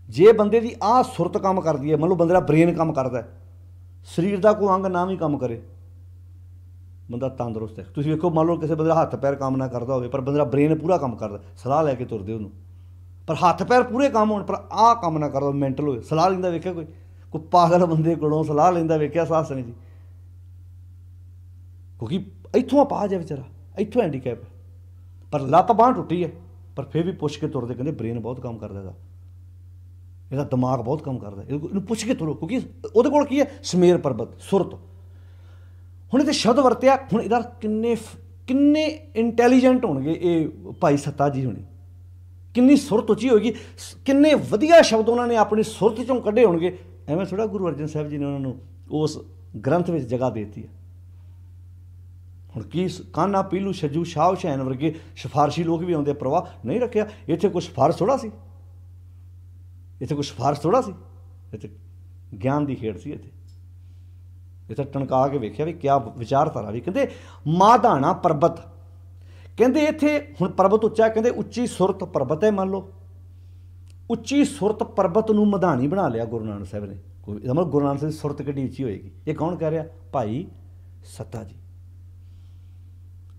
जे बंदे दी आ सुरत काम करदी है, मान लो बंदे दा ब्रेन काम करदा है, शरीर का कोई अंग ना भी काम करे, बंदा तंदुरुस्त है। तुसीं वेखो, मान लो किसी बंदे दा हत्थ पैर काम ना करदा होवे पर बंदे दा ब्रेन पूरा काम करदा, सलाह लैके तुरदे उहनूं, पर हत्थ पैर पूरे काम होण पर आ काम ना करदा, मैंटल होए, सलाह लैंदा वेखिआ कोई पागल बंदे कोलों सलाह लैंदा वेखिआ साहस नहीं जी, क्योंकि इत्थों पाज है बेचारा, इत्थों हैंडीकैप है, पर लत्त बांह टुटी है पर फिर भी पुछ के तुरदे, कहंदे ब्रेन बहुत काम करदा इहदा, ਇਹਦਾ ਦਿਮਾਗ ਬਹੁਤ ਕੰਮ ਕਰਦਾ, ਇਹਨੂੰ ਪੁੱਛ ਕੇ ਤੁਰੋ, ਕਿਉਂਕਿ ਉਹਦੇ ਕੋਲ ਕੀ ਹੈ, ਸਮੇਰ ਪਰਬਤ, ਸੁਰਤ। ਹੁਣ ਇਹਦੇ ਸ਼ਬਦ ਵਰਤਿਆ, ਹੁਣ ਇਹਦਾ ਕਿੰਨੇ ਇੰਟੈਲੀਜੈਂਟ ਹੋਣਗੇ ਇਹ ਭਾਈ ਸੱਤਾ ਜੀ ਹੋਣੀ, ਕਿੰਨੀ ਸੁਰਤ ਉੱਚੀ ਹੋਏਗੀ, ਕਿੰਨੇ ਵਧੀਆ ਸ਼ਬਦ ਉਹਨਾਂ ਨੇ ਆਪਣੀ ਸੁਰਤ 'ਚੋਂ ਕੱਢੇ ਹੋਣਗੇ। ਐਵੇਂ ਥੋੜ੍ਹਾ ਗੁਰੂ ਅਰਜਨ ਸਾਹਿਬ ਜੀ ਨੇ ਉਹਨਾਂ ਨੂੰ ਉਸ ਗ੍ਰੰਥ ਵਿੱਚ ਜਗ੍ਹਾ ਦੇ ਦਿੱਤੀ ਹੈ। ਹੁਣ ਕੀ ਕਾਨਾ ਪੀਲੂ ਛੱਜੂ ਸ਼ਾਹ ਹੁਸੈਨ ਵਰਗੇ ਸਿਫਾਰਸ਼ੀ ਲੋਕ ਵੀ ਆਉਂਦੇ, ਪ੍ਰਵਾਹ ਨਹੀਂ ਰੱਖਿਆ। ਇੱਥੇ ਕੋਈ ਸਿਫਾਰਸ਼ ਥੋੜ੍ਹਾ ਸੀ, ਇੱਥੇ ਕੋਈ ਸਿਫਾਰਸ਼ ਥੋੜ੍ਹਾ ਸੀ, ਇੱਥੇ ਗਿਆਨ ਦੀ ਖੇਡ ਸੀ। ਇੱਥੇ ਟਣਕਾ ਕੇ ਵੇਖਿਆ ਵੀ ਕਿਆ ਵਿਚਾਰਧਾਰਾ ਵੀ। ਕਹਿੰਦੇ ਮਾਧਾਣਾ ਪਰਬਤ, ਕਹਿੰਦੇ ਇੱਥੇ ਹੁਣ ਪਰਬਤ ਉੱਚਾ, ਕਹਿੰਦੇ ਉੱਚੀ ਸੁਰਤ ਪਰਬਤ ਹੈ। ਮੰਨ ਲਓ ਉੱਚੀ ਸੁਰਤ ਪਰਬਤ ਨੂੰ ਮਧਾਣੀ ਬਣਾ ਲਿਆ ਗੁਰੂ ਨਾਨਕ ਸਾਹਿਬ ਨੇ। ਮਤਲਬ ਗੁਰੂ ਨਾਨਕ ਸਾਹਿਬ ਦੀ ਸੁਰਤ ਕਿੱਡੀ ਉੱਚੀ ਹੋਏਗੀ। ਇਹ ਕੌਣ ਕਹਿ ਰਿਹਾ? ਭਾਈ ਸੱਤਾ ਜੀ।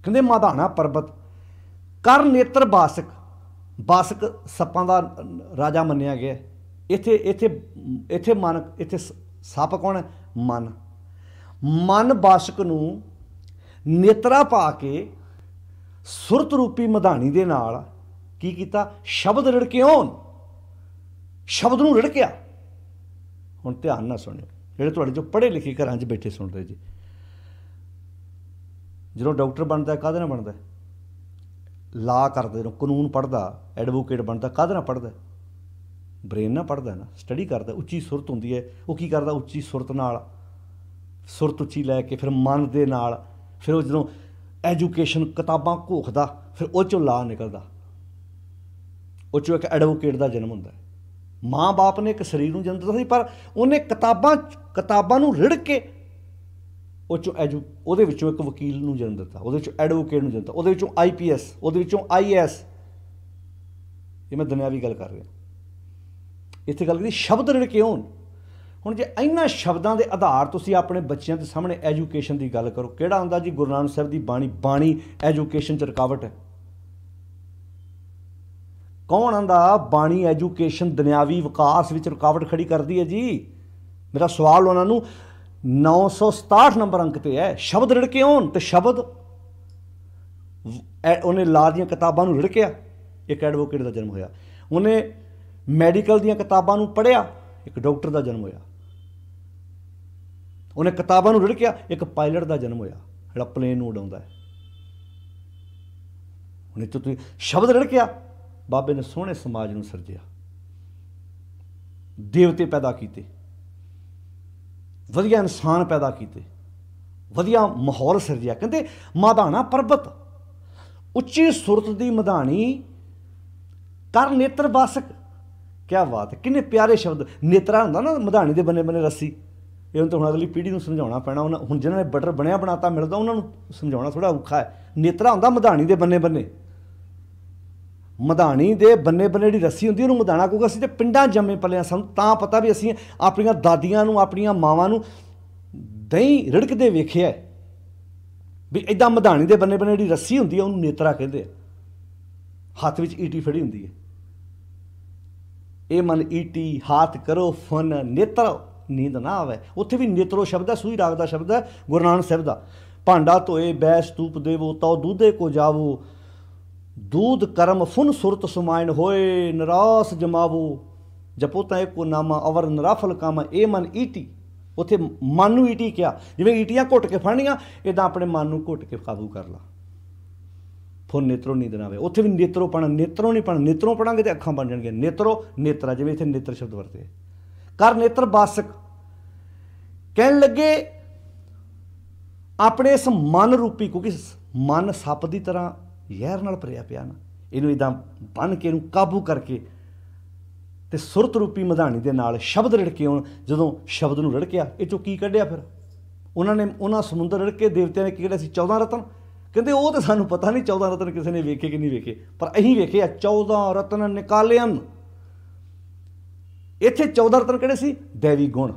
ਕਹਿੰਦੇ ਮਾਧਾਣਾ ਪਰਬਤ ਕਰ ਨੇਤਰ ਬਾਸਕ, ਬਾਸਕ ਸੱਪਾਂ ਦਾ ਰਾਜਾ ਮੰਨਿਆ ਗਿਆ। ਇੱਥੇ ਇੱਥੇ ਇੱਥੇ ਮਨ, ਇੱਥੇ ਸੱਪ ਕੌਣ ਹੈ? ਮਨ। ਮਨ ਬਾਸਕ ਨੂੰ ਨੇਤਰਾ ਪਾ ਕੇ ਸੁਰਤ ਰੂਪੀ ਮਧਾਣੀ ਦੇ ਨਾਲ ਕੀ ਕੀਤਾ? ਸ਼ਬਦ ਰਿੜਕਿਓਨ, ਸ਼ਬਦ ਨੂੰ ਰਿੜਕਿਆ। ਹੁਣ ਧਿਆਨ ਨਾਲ ਸੁਣਿਓ, ਜਿਹੜੇ ਤੁਹਾਡੇ ਜੋ ਪੜ੍ਹੇ ਲਿਖੇ ਘਰਾਂ 'ਚ ਬੈਠੇ ਸੁਣ ਰਹੇ ਜੀ। ਜਦੋਂ ਡਾਕਟਰ ਬਣਦਾ ਕਾਹਦੇ ਨਾਲ ਬਣਦਾ? ਲਾ ਕਰਦੇ ਨੂੰ, ਕਾਨੂੰਨ ਪੜ੍ਹਦਾ, ਐਡਵੋਕੇਟ ਬਣਦਾ ਕਾਹਦੇ ਨਾਲ ਪੜ੍ਹਦਾ? ਬ੍ਰੇਨ ਨਾਲ ਪੜ੍ਹਦਾ ਨਾ, ਸਟੱਡੀ ਕਰਦਾ। ਉੱਚੀ ਸੁਰਤ ਹੁੰਦੀ ਹੈ, ਉਹ ਕੀ ਕਰਦਾ? ਉੱਚੀ ਸੁਰਤ ਨਾਲ, ਸੁਰਤ ਉੱਚੀ ਲੈ ਕੇ ਫਿਰ ਮਨ ਦੇ ਨਾਲ, ਫਿਰ ਉਹ ਜਦੋਂ ਐਜੂਕੇਸ਼ਨ ਕਿਤਾਬਾਂ ਘੋਖਦਾ, ਫਿਰ ਉਹ 'ਚੋਂ ਲਾ ਨਿਕਲਦਾ, ਉਹ 'ਚੋਂ ਇੱਕ ਐਡਵੋਕੇਟ ਦਾ ਜਨਮ ਹੁੰਦਾ। ਮਾਂ ਬਾਪ ਨੇ ਇੱਕ ਸਰੀਰ ਨੂੰ ਜਨਮ ਦਿੱਤਾ ਸੀ, ਪਰ ਉਹਨੇ ਕਿਤਾਬਾਂ ਨੂੰ ਰਿੜ ਕੇ ਉਹ 'ਚੋਂ ਉਹਦੇ ਵਿੱਚੋਂ ਇੱਕ ਵਕੀਲ ਨੂੰ ਜਨਮ ਦਿੱਤਾ, ਉਹਦੇ ਵਿੱਚੋਂ ਐਡਵੋਕੇਟ ਨੂੰ ਜਨਮ ਦਿੱਤਾ, ਉਹਦੇ ਵਿੱਚੋਂ IPS, ਉਹਦੇ ਵਿੱਚੋਂ IAS। ਇਹ ਮੈਂ ਦੁਨਿਆਵੀ ਗੱਲ ਕਰ ਰਿਹਾ। ਇੱਥੇ ਗੱਲ ਕਰੀ ਸ਼ਬਦ ਰਿੜਕੇ ਹੋਣ। ਹੁਣ ਜੇ ਇਹਨਾਂ ਸ਼ਬਦਾਂ ਦੇ ਆਧਾਰ ਤੁਸੀਂ ਆਪਣੇ ਬੱਚਿਆਂ ਦੇ ਸਾਹਮਣੇ ਐਜੂਕੇਸ਼ਨ ਦੀ ਗੱਲ ਕਰੋ, ਕਿਹੜਾ ਹੁੰਦਾ ਜੀ? ਗੁਰੂ ਨਾਨਕ ਸਾਹਿਬ ਦੀ ਬਾਣੀ ਐਜੂਕੇਸ਼ਨ 'ਚ ਰੁਕਾਵਟ ਹੈ। ਕੌਣ ਆਂਦਾ ਬਾਣੀ ਐਜੂਕੇਸ਼ਨ ਦੁਨਿਆਵੀ ਵਿਕਾਸ ਵਿੱਚ ਰੁਕਾਵਟ ਖੜੀ ਕਰਦੀ ਹੈ ਜੀ? ਮੇਰਾ ਸਵਾਲ ਉਹਨਾਂ ਨੂੰ 967 ਨੰਬਰ ਅੰਕ 'ਤੇ ਹੈ। ਸ਼ਬਦ ਰਿੜਕੇ ਹੋਣ, ਤੇ ਸ਼ਬਦ ਉਹਨੇ ਲਾ ਦੀਆਂ ਕਿਤਾਬਾਂ ਨੂੰ ਰਿੜਕਿਆ, ਇੱਕ ਐਡਵੋਕੇਟ ਦਾ ਜਨਮ ਹੋਇਆ। ਉਹਨੇ ਮੈਡੀਕਲ ਦੀਆਂ ਕਿਤਾਬਾਂ ਨੂੰ ਪੜ੍ਹਿਆ, ਇੱਕ ਡਾਕਟਰ ਦਾ ਜਨਮ ਹੋਇਆ। ਉਹਨੇ ਕਿਤਾਬਾਂ ਨੂੰ ਰਿੜਕਿਆ, ਇੱਕ ਪਾਇਲਟ ਦਾ ਜਨਮ ਹੋਇਆ, ਜਿਹੜਾ ਪਲੇਨ ਨੂੰ ਉਡਾਉਂਦਾ ਹੈ। ਹੁਣ ਇੱਥੋਂ ਤੁਸੀਂ ਸ਼ਬਦ ਰਿੜਕਿਆ, ਬਾਬੇ ਨੇ ਸੋਹਣੇ ਸਮਾਜ ਨੂੰ ਸਿਰਜਿਆ, ਦੇਵਤੇ ਪੈਦਾ ਕੀਤੇ, ਵਧੀਆ ਇਨਸਾਨ ਪੈਦਾ ਕੀਤੇ, ਵਧੀਆ ਮਾਹੌਲ ਸਿਰਜਿਆ। ਕਹਿੰਦੇ ਮਾਧਾਣਾ ਪਰਬਤ, ਉੱਚੀ ਸੁਰਤ ਦੀ ਮਧਾਣੀ ਕਰ ਨੇਤਰ ਬਾਸਕ। ਕਿਆ ਬਾਤ ਹੈ, ਕਿੰਨੇ ਪਿਆਰੇ ਸ਼ਬਦ। ਨੇਤਰਾ ਹੁੰਦਾ ਨਾ ਮਧਾਣੀ ਦੇ ਬੰਨੇ ਬੰਨੇ ਰੱਸੀ। ਇਹ ਹੁਣ ਤਾਂ ਹੁਣ ਅਗਲੀ ਪੀੜ੍ਹੀ ਨੂੰ ਸਮਝਾਉਣਾ ਪੈਣਾ। ਉਹਨਾਂ ਹੁਣ ਜਿਹਨਾਂ ਨੇ ਬਟਰ ਬਣਿਆ ਬਣਾਤਾ ਮਿਲਦਾ, ਉਹਨਾਂ ਨੂੰ ਸਮਝਾਉਣਾ ਥੋੜ੍ਹਾ ਔਖਾ ਹੈ। ਨੇਤਰਾ ਹੁੰਦਾ ਮਧਾਣੀ ਦੇ ਬੰਨੇ ਬੰਨੇ, ਮਧਾਣੀ ਦੇ ਬੰਨੇ ਬੰਨੇ ਜਿਹੜੀ ਰੱਸੀ ਹੁੰਦੀ ਉਹਨੂੰ ਮਧਾਣਾ, ਕਿਉਂਕਿ ਅਸੀਂ ਤਾਂ ਪਿੰਡਾਂ ਜੰਮੇ ਪਲੇ ਹਾਂ, ਸਾਨੂੰ ਤਾਂ ਪਤਾ ਵੀ ਅਸੀਂ ਆਪਣੀਆਂ ਦਾਦੀਆਂ ਨੂੰ, ਆਪਣੀਆਂ ਮਾਵਾਂ ਨੂੰ ਦਹੀਂ ਰਿੜਕਦੇ ਵੇਖਿਆ ਵੀ ਇੱਦਾਂ ਮਧਾਣੀ ਦੇ ਬੰਨੇ ਬੰਨੇ ਜਿਹੜੀ ਰੱਸੀ ਹੁੰਦੀ ਹੈ ਉਹਨੂੰ ਨੇਤਰਾ ਕਹਿੰਦੇ ਆ। ਹੱਥ ਵਿੱਚ ਈਟੀ ਫੜੀ ਹੁੰਦੀ ਹੈ। ਇਹ ਮਨ ਈਟੀ ਹਾਥ ਕਰੋ ਫਨ ਨੇਤਰ ਨੀਂਦ ਨਾ ਆਵੇ। ਉੱਥੇ ਵੀ ਨੇਤਰੋ ਸ਼ਬਦ ਹੈ, ਸੂਈ ਰਾਗ ਦਾ ਸ਼ਬਦ ਹੈ ਗੁਰੂ ਨਾਨਕ ਸਾਹਿਬ ਦਾ। ਭਾਂਡਾ ਧੋਏ ਬੈ ਸਤੂਪ ਦੇਵੋ, ਤਉ ਦੂਧੇ ਕੋ ਜਾਵੋ, दूध कर्म फुन सुरत सुमायन होए, निरास जमावो, जपो तां एको नामा अवर नराफल कामा। ए मन ईटी, उत्थे मन नूं ईटी किया, जिवें ईटियां घुट के फड़नियां, इदां अपने मन नूं घुट के काबू कर ला। फुन नेत्रो नींद ना आवे। उत्थे भी नेत्रो पढ़ना, नेत्रों नहीं पढ़ना, नेत्रों पढ़ांगे तो अखां बन जाणगीआं। नेत्रो नेत्रा, जिवें इत्थे नेत्र शब्द वरते। कर नेत्र बासक, कहण लगे अपने इस मन रूपी, क्योंकि मन सप की तरह ਜ਼ਹਿਰ ਨਾਲ ਭਰਿਆ ਪਿਆ ਨਾ, ਇਹਨੂੰ ਇੱਦਾਂ ਬੰਨ੍ਹ ਕੇ, ਇਹਨੂੰ ਕਾਬੂ ਕਰਕੇ ਤੇ ਸੁਰਤ ਰੂਪੀ ਮਧਾਣੀ ਦੇ ਨਾਲ ਸ਼ਬਦ ਰਿੜਕੇ ਹੋਣ। ਜਦੋਂ ਸ਼ਬਦ ਨੂੰ ਰਿੜਕਿਆ, ਇਹ 'ਚੋਂ ਕੀ ਕੱਢਿਆ? ਫਿਰ ਉਹਨਾਂ ਸਮੁੰਦਰ ਰਿੜਕੇ ਦੇਵਤਿਆਂ ਨੇ ਕੀ ਕੱਢਿਆ ਸੀ? 14 ਰਤਨ। ਕਹਿੰਦੇ ਉਹ ਤਾਂ ਸਾਨੂੰ ਪਤਾ ਨਹੀਂ 14 ਰਤਨ ਕਿਸੇ ਨੇ ਵੇਖੇ ਕਿ ਨਹੀਂ ਵੇਖੇ, ਪਰ ਅਸੀਂ ਵੇਖੇ ਆ 14 ਰਤਨ ਨਿਕਾਲਿਅਨ। ਇੱਥੇ 14 ਰਤਨ ਕਿਹੜੇ ਸੀ? ਦੇਵੀ ਗੁਣ,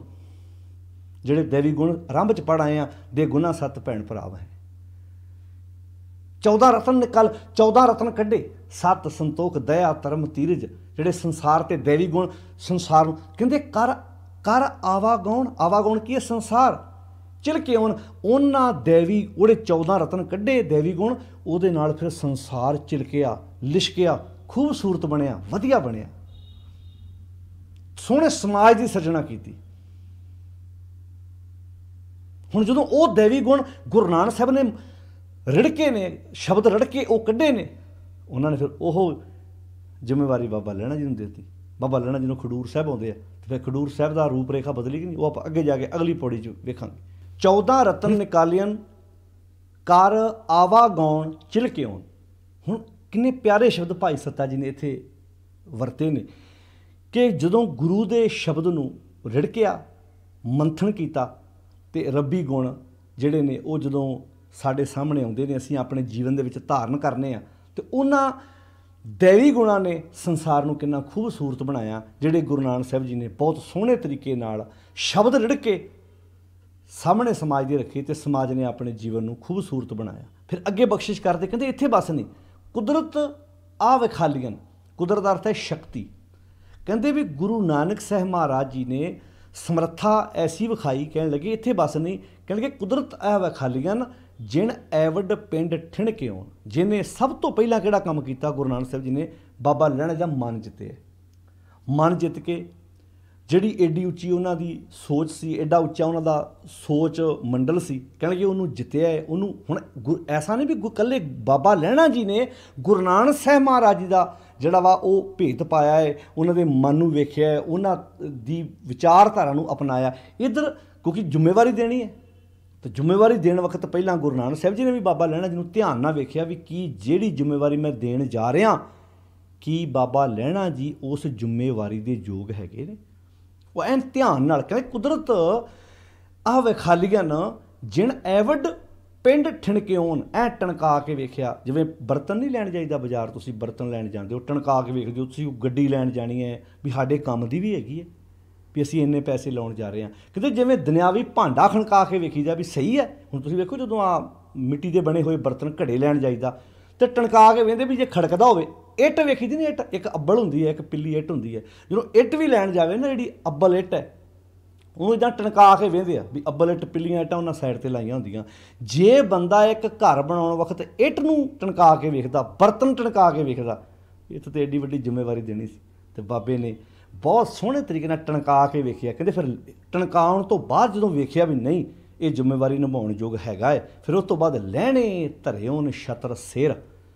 ਜਿਹੜੇ ਦੇਵੀ ਗੁਣ ਆਰੰਭ 'ਚ ਪੜ੍ਹ ਆਏ ਆ, ਦੇ ਗੁਣਾ 7 ਭੈਣ ਭਰਾ ਹੈ। 14 ਰਤਨ ਨਿਕਾਲ, 14 ਰਤਨ ਕੱਢੇ, 7 ਸੰਤੋਖ, ਦਇਆ, ਧਰਮ, ਧੀਰਜ, ਜਿਹੜੇ ਸੰਸਾਰ ਤੇ ਦੇਵੀ ਗੁਣ ਸੰਸਾਰ ਨੂੰ ਕਹਿੰਦੇ ਕਰ ਆਵਾਗੌਣ। ਆਵਾਗੌਣ ਕੀ ਹੈ? ਸੰਸਾਰ ਚਿਲਕੇ ਆਉਣ। ਉਹਨਾਂ ਦੇਵੀ ਉਹਦੇ 14 ਰਤਨ ਕੱਢੇ ਦੇਵੀ ਗੁਣ, ਉਹਦੇ ਨਾਲ ਫਿਰ ਸੰਸਾਰ ਚਿਲਕਿਆ, ਲਿਸ਼ਕਿਆ, ਖੂਬਸੂਰਤ ਬਣਿਆ, ਵਧੀਆ ਬਣਿਆ, ਸੋਹਣੇ ਸਮਾਜ ਦੀ ਸਿਰਜਣਾ ਕੀਤੀ। ਹੁਣ ਜਦੋਂ ਉਹ ਦੇਵੀ ਗੁਣ ਗੁਰੂ ਨਾਨਕ ਸਾਹਿਬ ਨੇ ਰਿੜਕੇ ਨੇ, ਸ਼ਬਦ ਰਿੜਕੇ ਉਹ ਕੱਢੇ ਨੇ, ਉਹਨਾਂ ਨੇ ਫਿਰ ਉਹ ਜ਼ਿੰਮੇਵਾਰੀ ਬਾਬਾ ਲਹਿਣਾ ਜੀ ਨੂੰ ਦੇ ਦਿੱਤੀ। ਬਾਬਾ ਲਹਿਣਾ ਜੀ ਨੂੰ ਖਡੂਰ ਸਾਹਿਬ ਆਉਂਦੇ ਆ, ਤੇ ਫਿਰ ਖਡੂਰ ਸਾਹਿਬ ਦਾ ਰੂਪ ਰੇਖਾ ਬਦਲੀ ਕਿ ਨਹੀਂ, ਉਹ ਆਪਾਂ ਅੱਗੇ ਜਾ ਕੇ ਅਗਲੀ ਪੌੜੀ 'ਚ ਵੇਖਾਂਗੇ। 14 ਰਤਨ ਨਿਕਾਲਿਅਨ, ਕਰ ਆਵਾਗੌਣ ਚਿਲਕੇ ਆਉਣ। ਹੁਣ ਕਿੰਨੇ ਪਿਆਰੇ ਸ਼ਬਦ ਭਾਈ ਸੱਤਾ ਜੀ ਨੇ ਇੱਥੇ ਵਰਤੇ ਨੇ ਕਿ ਜਦੋਂ ਗੁਰੂ ਦੇ ਸ਼ਬਦ ਨੂੰ ਰਿੜਕਿਆ, ਮੰਥਨ ਕੀਤਾ, ਤੇ ਰੱਬੀ ਗੁਣ ਜਿਹੜੇ ਨੇ ਉਹ ਜਦੋਂ ਸਾਡੇ ਸਾਹਮਣੇ ਆਉਂਦੇ ਨੇ, ਅਸੀਂ ਆਪਣੇ ਜੀਵਨ ਦੇ ਵਿੱਚ ਧਾਰਨ ਕਰਨੇ ਆ, ਤੇ ਉਹਨਾਂ ਦੇਵੀ ਗੁਣਾਂ ਨੇ ਸੰਸਾਰ ਨੂੰ ਕਿੰਨਾ ਖੂਬਸੂਰਤ ਬਣਾਇਆ, ਜਿਹੜੇ ਗੁਰੂ ਨਾਨਕ ਸਾਹਿਬ ਜੀ ਨੇ ਬਹੁਤ ਸੋਹਣੇ ਤਰੀਕੇ ਨਾਲ ਸ਼ਬਦ ਰਿੜਕੇ ਸਾਹਮਣੇ ਸਮਾਜ ਦੇ ਰੱਖੇ, ਤੇ ਸਮਾਜ ਨੇ ਆਪਣੇ ਜੀਵਨ ਨੂੰ ਖੂਬਸੂਰਤ ਬਣਾਇਆ। ਫਿਰ ਅੱਗੇ ਬਖਸ਼ਿਸ਼ ਕਰਦੇ, ਕਹਿੰਦੇ ਇੱਥੇ ਬਸ ਨਹੀਂ, ਕੁਦਰਤ ਆ ਵਿਖਾਲੀਅਨ। ਕੁਦਰਤ ਦਾ ਅਰਥ ਹੈ ਸ਼ਕਤੀ। ਕਹਿੰਦੇ ਵੀ ਗੁਰੂ ਨਾਨਕ ਸਾਹਿਬ ਮਹਾਰਾਜ ਜੀ ਨੇ ਸਮਰੱਥਾ ਐਸੀ ਵਿਖਾਈ, ਕਹਿਣ ਲੱਗੇ ਇੱਥੇ ਬਸ ਨਹੀਂ, ਕਹਿਣਗੇ ਕੁਦਰਤ ਆ ਵਿਖਾਲੀਅਨ, ਜਿਣ ਐਵਡ ਪਿੰਡ ਠਿਣਕੇ ਆਉਣ। ਜਿਹਨੇ ਸਭ ਤੋਂ ਪਹਿਲਾਂ ਕਿਹੜਾ ਕੰਮ ਕੀਤਾ? ਗੁਰੂ ਨਾਨਕ ਸਾਹਿਬ ਜੀ ਨੇ ਬਾਬਾ ਲਹਿਣਾ ਦਾ ਮਨ ਜਿੱਤਿਆ। ਮਨ ਜਿੱਤ ਕੇ ਜਿਹੜੀ ਏਡੀ ਉੱਚੀ ਉਹਨਾਂ ਦੀ ਸੋਚ ਸੀ, ਐਡਾ ਉੱਚਾ ਉਹਨਾਂ ਦਾ ਸੋਚ ਮੰਡਲ ਸੀ, ਕਹਿਣਗੇ ਉਹਨੂੰ ਜਿੱਤਿਆ ਹੈ। ਉਹਨੂੰ ਹੁਣ ਐਸਾ ਨਹੀਂ ਵੀ ਇਕੱਲੇ ਬਾਬਾ ਲਹਿਣਾ ਜੀ ਨੇ ਗੁਰੂ ਨਾਨਕ ਸਾਹਿਬ ਮਹਾਰਾਜ ਜੀ ਦਾ ਜਿਹੜਾ ਵਾ ਉਹ ਭੇਤ ਪਾਇਆ ਹੈ, ਉਹਨਾਂ ਦੇ ਮਨ ਨੂੰ ਵੇਖਿਆ ਹੈ, ਉਹਨਾਂ ਦੀ ਵਿਚਾਰਧਾਰਾ ਨੂੰ ਅਪਣਾਇਆ। ਇੱਧਰ ਕਿਉਂਕਿ ਜ਼ਿੰਮੇਵਾਰੀ ਦੇਣੀ ਹੈ, ਤਾਂ ਜ਼ਿੰਮੇਵਾਰੀ ਦੇਣ ਵਕਤ ਪਹਿਲਾਂ ਗੁਰੂ ਨਾਨਕ ਸਾਹਿਬ ਜੀ ਨੇ ਵੀ ਬਾਬਾ ਲਹਿਣਾ ਜੀ ਨੂੰ ਧਿਆਨ ਨਾਲ ਵੇਖਿਆ ਵੀ ਕੀ ਜਿਹੜੀ ਜ਼ਿੰਮੇਵਾਰੀ ਮੈਂ ਦੇਣ ਜਾ ਰਿਹਾ, ਕੀ ਬਾਬਾ ਲਹਿਣਾ ਜੀ ਉਸ ਜ਼ਿੰਮੇਵਾਰੀ ਦੇ ਯੋਗ ਹੈਗੇ ਨੇ? ਉਹ ਐਨ ਧਿਆਨ ਨਾਲ ਕਹਿੰਦੇ ਕੁਦਰਤ ਆਹ ਵਿਖਾਲੀਅਨ, ਜਿਣ ਐਵਡ ਪਿੰਡ ਠਿਣਕੇ ਆਉਣ। ਐ ਟਣਕਾ ਕੇ ਵੇਖਿਆ, ਜਿਵੇਂ ਬਰਤਨ ਨਹੀਂ ਲੈਣ ਜਾਈਦਾ ਬਾਜ਼ਾਰ, ਤੁਸੀਂ ਬਰਤਨ ਲੈਣ ਜਾਂਦੇ ਹੋ, ਟਣਕਾ ਕੇ ਵੇਖਦੇ ਹੋ। ਤੁਸੀਂ ਗੱਡੀ ਲੈਣ ਜਾਣੀ ਹੈ ਵੀ ਸਾਡੇ ਕੰਮ ਦੀ ਵੀ ਹੈਗੀ ਹੈ, ਵੀ ਅਸੀਂ ਇੰਨੇ ਪੈਸੇ ਲਾਉਣ ਜਾ ਰਹੇ ਹਾਂ। ਕਹਿੰਦੇ ਜਿਵੇਂ ਦੁਨਿਆਵੀ ਭਾਂਡਾ ਖਣਕਾ ਕੇ ਵੇਖੀਦਾ ਵੀ ਸਹੀ ਹੈ। ਹੁਣ ਤੁਸੀਂ ਵੇਖੋ ਜਦੋਂ ਆ ਮਿੱਟੀ ਦੇ ਬਣੇ ਹੋਏ ਬਰਤਨ ਘੜੇ ਲੈਣ ਜਾਈਦਾ, ਤੇ ਟਣਕਾ ਕੇ ਵੇਖਦੇ ਵੀ ਜੇ ਖੜਕਦਾ ਹੋਵੇ। ਇੱਟ ਵੇਖੀ ਦੀ ਨਹੀਂ, ਇੱਟ ਇੱਕ ਅੱਬਲ ਹੁੰਦੀ ਹੈ, ਇੱਕ ਪਿੱਲੀ ਇੱਟ ਹੁੰਦੀ ਹੈ। ਜਦੋਂ ਇੱਟ ਵੀ ਲੈਣ ਜਾਵੇ ਨਾ, ਜਿਹੜੀ ਅੱਬਲ ਇੱਟ ਹੈ, ਉਹਨੂੰ ਇੱਦਾਂ ਟਣਕਾ ਕੇ ਵੇਖਦੇ ਆ ਵੀ ਅੱਬਲ ਇੱਟ, ਪਿੱਲੀਆਂ ਇੱਟਾਂ ਉਹਨਾਂ ਸਾਈਡ 'ਤੇ ਲਾਈਆਂ ਹੁੰਦੀਆਂ। ਜੇ ਬੰਦਾ ਇੱਕ ਘਰ ਬਣਾਉਣ ਵਕਤ ਇੱਟ ਨੂੰ ਟਣਕਾ ਕੇ ਵੇਖਦਾ, ਬਰਤਨ ਟਣਕਾ ਕੇ ਵੇਖਦਾ, ਇੱਥੇ ਤਾਂ ਐਡੀ ਵੱਡੀ ਜ਼ਿੰਮੇਵਾਰੀ ਦੇਣੀ ਸੀ। ਤੇ ਬਾਬੇ ਨੇ ਬਹੁਤ ਸੋਹਣੇ ਤਰੀਕੇ ਨਾਲ ਟਣਕਾ ਕੇ ਵੇਖਿਆ। ਕਹਿੰਦੇ ਫਿਰ ਟਣਕਾਉਣ ਤੋਂ ਬਾਅਦ ਜਦੋਂ ਵੇਖਿਆ ਵੀ ਨਹੀਂ ਇਹ ਜ਼ਿੰਮੇਵਾਰੀ ਨਿਭਾਉਣ ਯੋਗ ਹੈਗਾ ਹੈ, ਫਿਰ ਉਸ ਤੋਂ ਬਾਅਦ ਲਹਿਣੇ ਧਰੇ ਉਹਨ ਛਤਰ ਸਿਰ।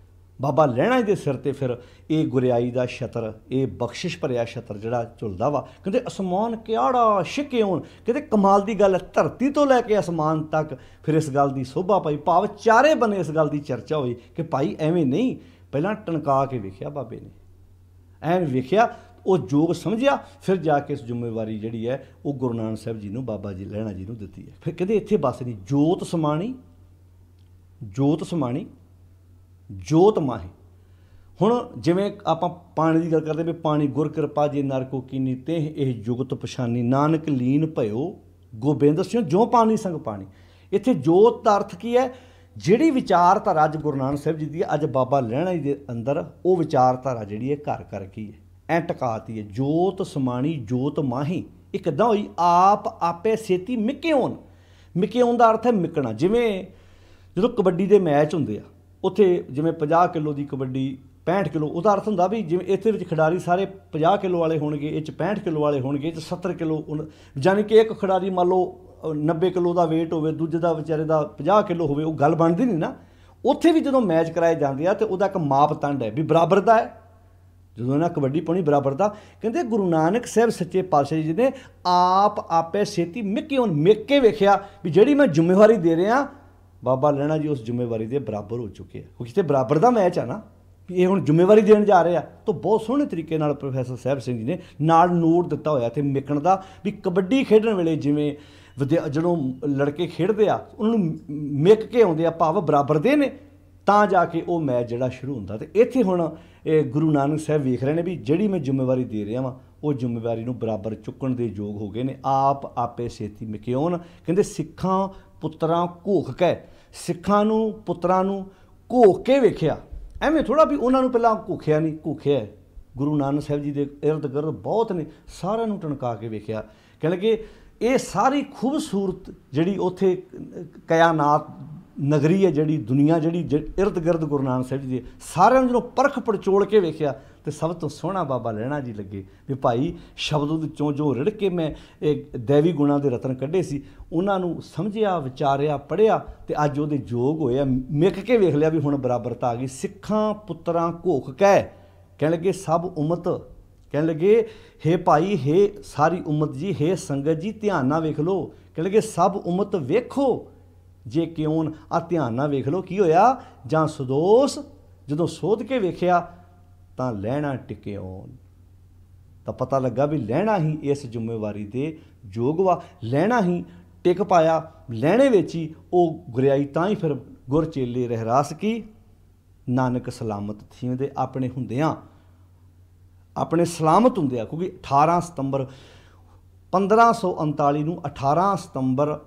ਬਾਬਾ ਲਹਿਣਾ ਦੇ ਸਿਰ 'ਤੇ ਫਿਰ ਇਹ ਗੁਰਿਆਈ ਦਾ ਛਤਰ, ਇਹ ਬਖਸ਼ਿਸ਼ ਭਰਿਆ ਛਤਰ ਜਿਹੜਾ ਝੁਲਦਾ ਵਾ। ਕਹਿੰਦੇ ਅਸਮਾਨ ਕਿਆੜਾ ਛਿਕੇ ਹੋਣ। ਕਹਿੰਦੇ ਕਮਾਲ ਦੀ ਗੱਲ ਹੈ, ਧਰਤੀ ਤੋਂ ਲੈ ਕੇ ਅਸਮਾਨ ਤੱਕ ਫਿਰ ਇਸ ਗੱਲ ਦੀ ਸੋਭਾ ਪਾਈ, ਭਾਵ ਚਾਰੇ ਬੰਨੇ ਇਸ ਗੱਲ ਦੀ ਚਰਚਾ ਹੋਈ ਕਿ ਭਾਈ ਐਵੇਂ ਨਹੀਂ, ਪਹਿਲਾਂ ਟਣਕਾ ਕੇ ਵੇਖਿਆ ਬਾਬੇ ਨੇ, ਐਨ ਵੇਖਿਆ, ਉਹ ਯੋਗ ਸਮਝਿਆ, ਫਿਰ ਜਾ ਕੇ ਇਸ ਜ਼ਿੰਮੇਵਾਰੀ ਜਿਹੜੀ ਹੈ ਉਹ ਗੁਰੂ ਨਾਨਕ ਸਾਹਿਬ ਜੀ ਨੂੰ, ਬਾਬਾ ਜੀ ਲਹਿਣਾ ਜੀ ਨੂੰ ਦਿੱਤੀ ਹੈ। ਫਿਰ ਕਹਿੰਦੇ ਇੱਥੇ ਬਸ ਨਹੀਂ, ਜੋਤ ਸਮਾਣੀ, ਜੋਤ ਸਮਾਣੀ, ਜੋਤ ਮਾਹੀ। ਹੁਣ ਜਿਵੇਂ ਆਪਾਂ ਪਾਣੀ ਦੀ ਗੱਲ ਕਰਦੇ ਵੀ ਪਾਣੀ ਗੁਰ ਕਿਰਪਾ ਜੇ ਨਰ ਕੋ ਕੀਨੀ ਤੇ ਇਹ ਜੁਗਤ ਪਛਾਨੀ, ਨਾਨਕ ਲੀਨ ਭਇਓ ਗੋਬਿੰਦ ਸਿਉ ਜੋ ਪਾਣੀ ਸੰਗ ਪਾਣੀ। ਇੱਥੇ ਜੋਤ ਦਾ ਅਰਥ ਕੀ ਹੈ? ਜਿਹੜੀ ਵਿਚਾਰਧਾਰਾ ਅੱਜ ਗੁਰੂ ਨਾਨਕ ਸਾਹਿਬ ਜੀ ਦੀ ਅੱਜ ਬਾਬਾ ਲਹਿਣਾ ਜੀ ਦੇ ਅੰਦਰ, ਉਹ ਵਿਚਾਰਧਾਰਾ ਜਿਹੜੀ ਹੈ ਘਰ ਘਰ ਕੀ ਹੈ, ਐਂ ਟਕਾਤੀ ਹੈ। ਜੋਤ ਸਮਾਣੀ ਜੋਤ ਮਾਹੀ, ਇਹ ਕਿੱਦਾਂ ਹੋਈ? ਆਪ ਆਪੇ ਸੇਤੀ ਮਿਕੇ ਹੋਣ। ਮਿਕੇ ਹੋਣ ਦਾ ਅਰਥ ਹੈ ਮਿਕਣਾ। ਜਿਵੇਂ ਜਦੋਂ ਕਬੱਡੀ ਦੇ ਮੈਚ ਹੁੰਦੇ ਆ, ਉੱਥੇ ਜਿਵੇਂ 50 ਕਿਲੋ ਦੀ ਕਬੱਡੀ, 65 ਕਿਲੋ, ਉਹਦਾ ਅਰਥ ਹੁੰਦਾ ਵੀ ਜਿਵੇਂ ਇੱਥੇ ਵਿੱਚ ਖਿਡਾਰੀ ਸਾਰੇ 50 ਕਿਲੋ ਵਾਲੇ ਹੋਣਗੇ, ਇਹ 'ਚ 65 ਕਿਲੋ ਵਾਲੇ ਹੋਣਗੇ, ਇਹ 'ਚ 70 ਕਿਲੋ, ਯਾਨੀ ਕਿ ਇੱਕ ਖਿਡਾਰੀ ਮੰਨ ਲਓ 90 ਕਿਲੋ ਦਾ ਵੇਟ ਹੋਵੇ, ਦੂਜੇ ਦਾ ਵਿਚਾਰੇ ਦਾ 50 ਕਿਲੋ ਹੋਵੇ, ਉਹ ਗੱਲ ਬਣਦੀ ਨਹੀਂ ਨਾ। ਉੱਥੇ ਵੀ ਜਦੋਂ ਮੈਚ ਕਰਾਏ ਜਾਂਦੇ ਆ, ਤੇ ਉਹਦਾ ਇੱਕ ਮਾਪਦੰਡ ਹੈ ਵੀ ਬਰਾਬਰ ਦਾ ਹੈ। ਜਦੋਂ ਇਹਨਾਂ ਕਬੱਡੀ ਪਾਉਣੀ ਬਰਾਬਰ ਦਾ। ਕਹਿੰਦੇ ਗੁਰੂ ਨਾਨਕ ਸਾਹਿਬ ਸੱਚੇ ਪਾਤਸ਼ਾਹ ਜੀ ਨੇ ਆਪ ਆਪੇ ਛੇਤੀ ਮਿੱਕੇ ਹੋਣ, ਮਿੱਕ ਕੇ ਵੇਖਿਆ ਵੀ ਜਿਹੜੀ ਮੈਂ ਜ਼ਿੰਮੇਵਾਰੀ ਦੇ ਰਿਹਾ, ਬਾਬਾ ਲਹਿਣਾ ਜੀ ਉਸ ਜ਼ਿੰਮੇਵਾਰੀ ਦੇ ਬਰਾਬਰ ਹੋ ਚੁੱਕੇ ਆ। ਕਿਉਂਕਿ ਇੱਥੇ ਬਰਾਬਰ ਦਾ ਮੈਚ ਆ ਨਾ, ਵੀ ਇਹ ਹੁਣ ਜ਼ਿੰਮੇਵਾਰੀ ਦੇਣ ਜਾ ਰਹੇ ਆ। ਤਾਂ ਬਹੁਤ ਸੋਹਣੇ ਤਰੀਕੇ ਨਾਲ ਪ੍ਰੋਫੈਸਰ ਸਾਹਿਬ ਸਿੰਘ ਜੀ ਨੇ ਨਾਲ ਨੋਟ ਦਿੱਤਾ ਹੋਇਆ ਤੇ ਮਿਕਣ ਦਾ, ਵੀ ਕਬੱਡੀ ਖੇਡਣ ਵੇਲੇ ਜਿਵੇਂ ਜਦੋਂ ਲੜਕੇ ਖੇਡਦੇ ਆ ਉਹਨਾਂ ਨੂੰ ਮਿਕ ਕੇ ਆਉਂਦੇ ਆ, ਭਾਵ ਬਰਾਬਰ ਦੇ ਨੇ, ਤਾਂ ਜਾ ਕੇ ਉਹ ਮੈਚ ਜਿਹੜਾ ਸ਼ੁਰੂ ਹੁੰਦਾ। ਤੇ ਇੱਥੇ ਹੁਣ ਇਹ ਗੁਰੂ ਨਾਨਕ ਸਾਹਿਬ ਵੇਖ ਰਹੇ ਨੇ ਵੀ ਜਿਹੜੀ ਮੈਂ ਜ਼ਿੰਮੇਵਾਰੀ ਦੇ ਰਿਹਾ ਵਾਂ ਉਹ ਜ਼ਿੰਮੇਵਾਰੀ ਨੂੰ ਬਰਾਬਰ ਚੁੱਕਣ ਦੇ ਯੋਗ ਹੋ ਗਏ ਨੇ। ਆਪ ਆਪੇ ਛੇਤੀ ਮਿਕਿਓਨ, ਕਹਿੰਦੇ ਸਿੱਖਾਂ ਪੁੱਤਰਾਂ ਘੋਖ ਕੇ, ਸਿੱਖਾਂ ਨੂੰ ਪੁੱਤਰਾਂ ਨੂੰ ਘੋਖ ਕੇ ਵੇਖਿਆ। ਐਵੇਂ ਥੋੜ੍ਹਾ ਵੀ ਉਹਨਾਂ ਨੂੰ ਪਹਿਲਾਂ ਘੋਖਿਆ ਨਹੀਂ, ਘੋਖਿਆ ਗੁਰੂ ਨਾਨਕ ਸਾਹਿਬ ਜੀ ਦੇ ਇਰਦ ਗਿਰਦ ਬਹੁਤ ਨੇ, ਸਾਰਿਆਂ ਨੂੰ ਟਣਕਾ ਕੇ ਵੇਖਿਆ। ਕਹਿਣ ਲੱਗੇ ਇਹ ਸਾਰੀ ਖੂਬਸੂਰਤ ਜਿਹੜੀ ਉੱਥੇ ਕਾਇਨਾਤ ਨਗਰੀ ਹੈ, ਜਿਹੜੀ ਦੁਨੀਆ ਜਿਹੜੀ ਇਰਦ ਗਿਰਦ ਗੁਰੂ ਨਾਨਕ ਸਾਹਿਬ ਜੀ ਦੇ, ਸਾਰਿਆਂ ਨੂੰ ਜਦੋਂ ਪਰਖ ਪੜਚੋਲ ਕੇ ਵੇਖਿਆ ਤੇ ਸਭ ਤੋਂ ਸੋਹਣਾ ਬਾਬਾ ਲਹਿਣਾ ਜੀ ਲੱਗੇ ਵੀ ਭਾਈ ਸ਼ਬਦ ਵਿੱਚੋਂ ਜੋ ਰਿੜ ਕੇ ਮੈਂ ਇਹ ਦੈਵੀ ਗੁਣਾਂ ਦੇ ਰਤਨ ਕੱਢੇ ਸੀ ਉਹਨਾਂ ਨੂੰ ਸਮਝਿਆ, ਵਿਚਾਰਿਆ, ਪੜ੍ਹਿਆ ਤੇ ਅੱਜ ਉਹਦੇ ਯੋਗ ਹੋਇਆ, ਮਿਕ ਕੇ ਵੇਖ ਲਿਆ ਵੀ ਹੁਣ ਬਰਾਬਰਤਾ ਆ ਗਈ। ਸਿੱਖਾਂ ਪੁੱਤਰਾਂ ਘੋਖ ਕਹਿ, ਕਹਿਣ ਲੱਗੇ ਸਭ ਉਮਤ, ਕਹਿਣ ਲੱਗੇ ਹੇ ਭਾਈ, ਹੇ ਸਾਰੀ ਉਮਤ ਜੀ, ਹੇ ਸੰਗਤ ਜੀ ਧਿਆਨ ਨਾਲ ਵੇਖ ਲਓ। ਕਹਿਣ ਲੱਗੇ ਸਭ ਉਮਤ ਵੇਖੋ ਜੇ ਕਿਉਂ, ਆ ਧਿਆਨ ਨਾਲ ਵੇਖ ਲਓ ਕੀ ਹੋਇਆ। ਜਾਂ ਸਦੋਸ ਜਦੋਂ ਸੋਧ ਕੇ ਵੇਖਿਆ ਤਾਂ ਲਹਿਣਾ ਟਿਕਿਓਨ, ਤਾਂ ਪਤਾ ਲੱਗਾ ਵੀ ਲਹਿਣਾ ਹੀ ਇਸ ਜ਼ਿੰਮੇਵਾਰੀ ਦੇ ਯੋਗ ਵਾ, ਲਹਿਣਾ ਹੀ ਟਿਕ ਪਾਇਆ। ਲਹਿਣੇ ਵਿੱਚ ਹੀ ਉਹ ਗੁਰਿਆਈ, ਤਾਂ ਹੀ ਫਿਰ ਗੁਰ ਚੇਲੇ ਰਹਿਰਾਸ ਕੀ ਨਾਨਕ ਸਲਾਮਤ ਥੀਂਦੇ ਆਪਣੇ ਹੁੰਦਿਆਂ, ਆਪਣੇ ਸਲਾਮਤ ਹੁੰਦਿਆਂ। ਕਿਉਂਕਿ 18 ਸਤੰਬਰ 1539 ਨੂੰ 18 ਸਤੰਬਰ